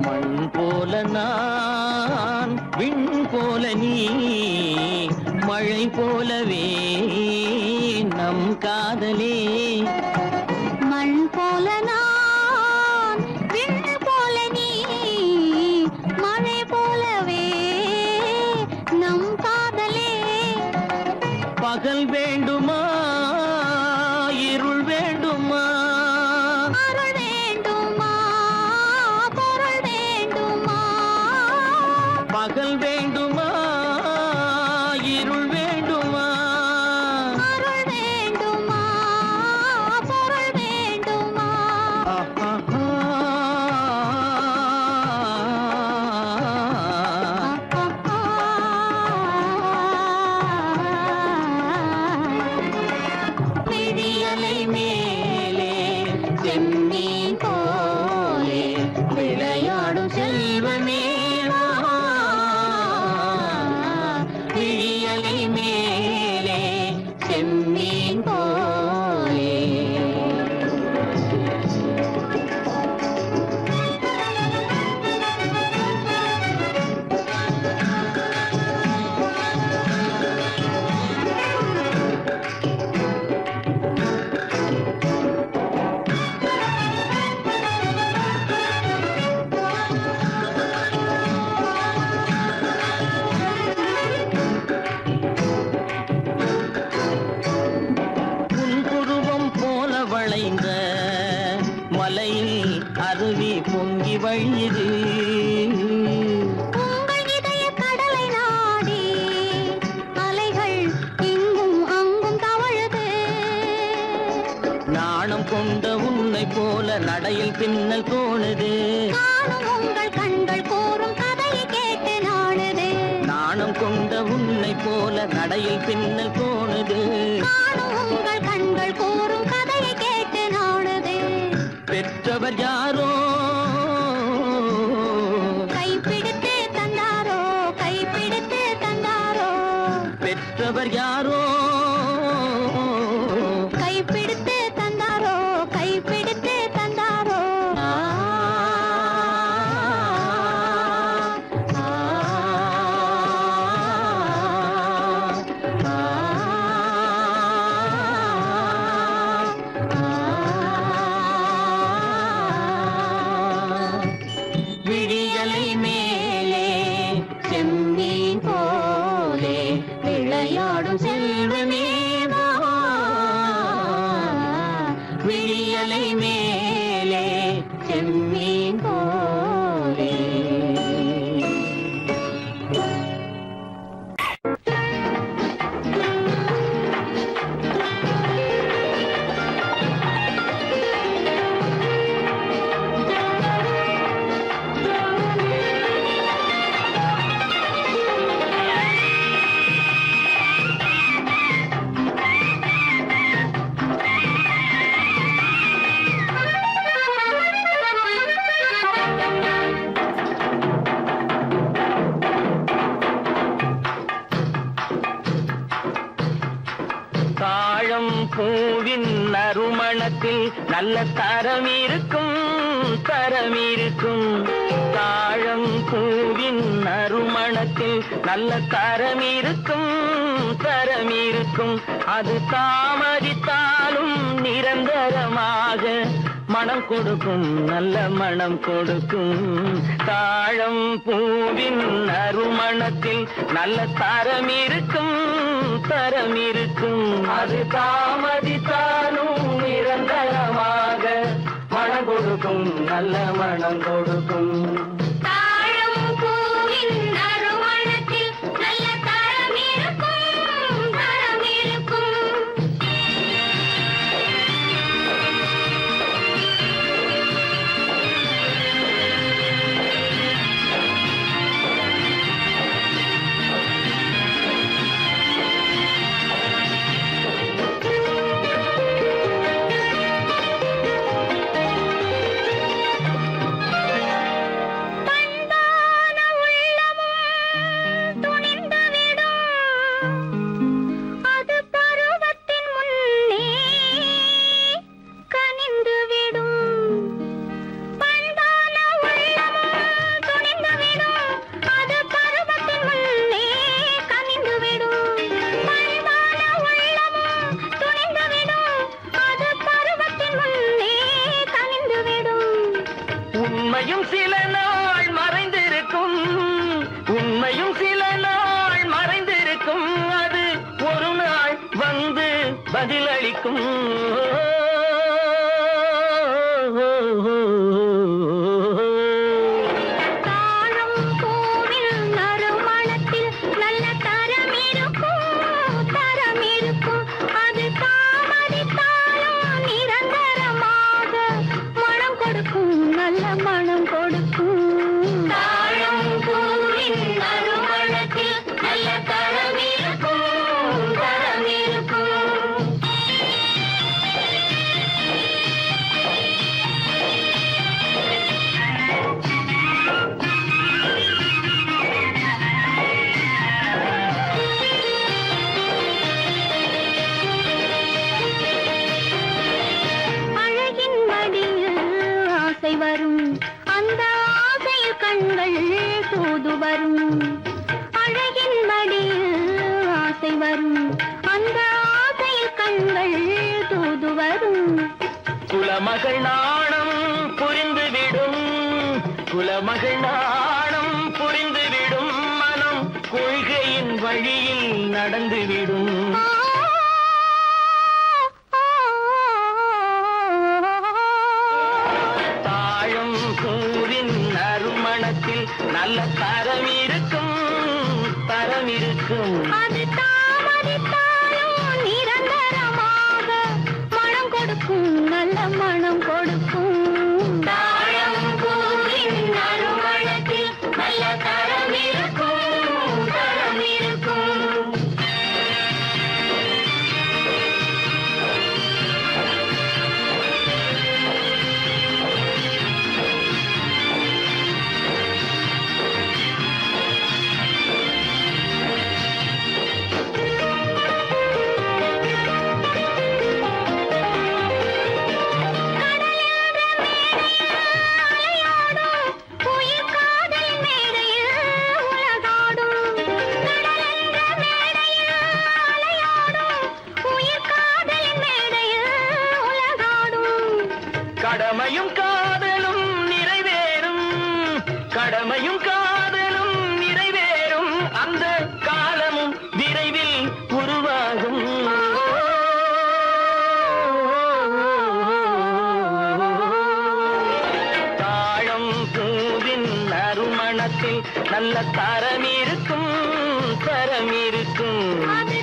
மண் போல நான் விண் போல நீ மழை போலவே நம் காதலே மண் போல நான் விண் போல நீ மழை போலவே நம் காதலே பகல் வேண்டுமா இருள் வேண்டுமா அருள் வேண்டுமா பொருள் வேண்டுமா பகல் வேண்டுமா இருள் வேண்டுமா அருள் வேண்டுமா பொருள் வேண்டுமா விழியலை மேலே செம்மீன் போலே விளையாடும் செல்வமேவா விழியலை மேலே செம்மீன் போலே உன் புருவம் போல வளைந்த மலையில் அருவி பொங்கி வழியுது உங்கள் இதய கடலை நாடி அலைகள் இங்கும் அங்கும் தவழுது நாணம் கொண்ட உன்னை போல நடையில் பின்னல் தோணுது காணும் உங்கள் கண்கள் கூறும் கதையை கேட்டு நாடுது நாணம் கொண்ட உன்னை போல நடையில் பின்னல் தோணுது காணும் உங்கள் கண்கள் கூறும் கதையை கேட்டு நாடுது பெற்றவர் யாரோ கைப்பிடித்து தந்தாரோ கைப்பிடித்து தந்தாரோ பெற்றவர் யாரோ கைப்பிடித்து தந்தாரோ கைப்பிடித்து தந்தாரோ விழியலை மேலே செம்மீன் போலே விளையாடும் செல்வமேவா விழியலை மேலே செம்மீன் போலே நறுமணத்தில் நல்ல தரம் இருக்கும் தரம் இருக்கும். தாழம் பூவின் நறுமணத்தில் நல்ல தரம் இருக்கும் தரம் இருக்கும். அது தாமதித்தாலும் நிரந்தரமாக மனம் கொடுக்கும் நல்ல மனம் கொடுக்கும். தாழம் பூவின் நறுமணத்தில் நல்ல தரம் இருக்கும் தரம் இருக்கும். அது தாமதித்தாலும் நிரந்தரமாக மனம் கொடுக்கும் நல்ல மனம் கொடுக்கும். தாழம் பூவின் நறுமணத்தில் நல்ல தரம் இருக்கும் தரம் இருக்கும். பண்பான உள்ளமும் துணிந்துவிடும். அது பருவத்தின் முன்னே கனிந்துவிடும். பண்பான உள்ளமும் துணிந்துவிடும். அது பருவத்தின் முன்னே கனிந்துவிடும். பண்பான உள்ளமும் துணிந்துவிடும். அது பருவத்தின் முன்னே கனிந்துவிடும். உண்மையும் சில நாள் மறைந்திருக்கும் உண்மையும் சில நாள் மறைந்திருக்கும். அது ஒரு நாள் வந்து பதிலளிக்கும். தாழம் பூவின் நறுமணத்தில் நல்ல தரம் இருக்கும் தரம் இருக்கும். அது தாமதித்தாலும் நிரந்தரமாக மனம் கொடுக்கும் நல்ல மனம் கொடுக்கும். தாழம் பூவின் நறுமணத்தில் நல்ல தரம் இருக்கும் தரம் இருக்கும். அழகின் மடியில் ஆசை வரும். அந்த ஆசையில் கண்கள் தூது வரும். அழகின் மடியில் ஆசை வரும். அந்த ஆசையில் கண்கள் தூது வரும். குலமகள் நாணம் புரிந்துவிடும் குலமகள் நாணம் புரிந்துவிடும். மனம் கொள்கையின் வழியில் நடந்துவிடும். தாழம் பூவின் நறுமணத்தில் நல்ல தரம் இருக்கும் தரம் இருக்கும். அது தாமதித்தாலும் நிரந்தரமாக மனம் கொடுக்கும் நல்ல மனம் கொடுக்கும். தாழம் பூவின் நறுமணத்தில் நல்ல தரம் இருக்கும் தரம் இருக்கும். உயிர் காதல் மேடையில் உலகாடும். கடலென்ற மேடையில் அலையாடும். உயிர் காதல் மேடையில் உலகாடும். கடமையும் காதலும் நிறைவேறும் கடமையும் காதலும் நிறைவேறும். அந்த காலமும் விரைவில் உருவாகும். தாழம் பூவின் நறுமணத்தில் நல்ல தரம் இருக்கும் தரம் இருக்கும். அது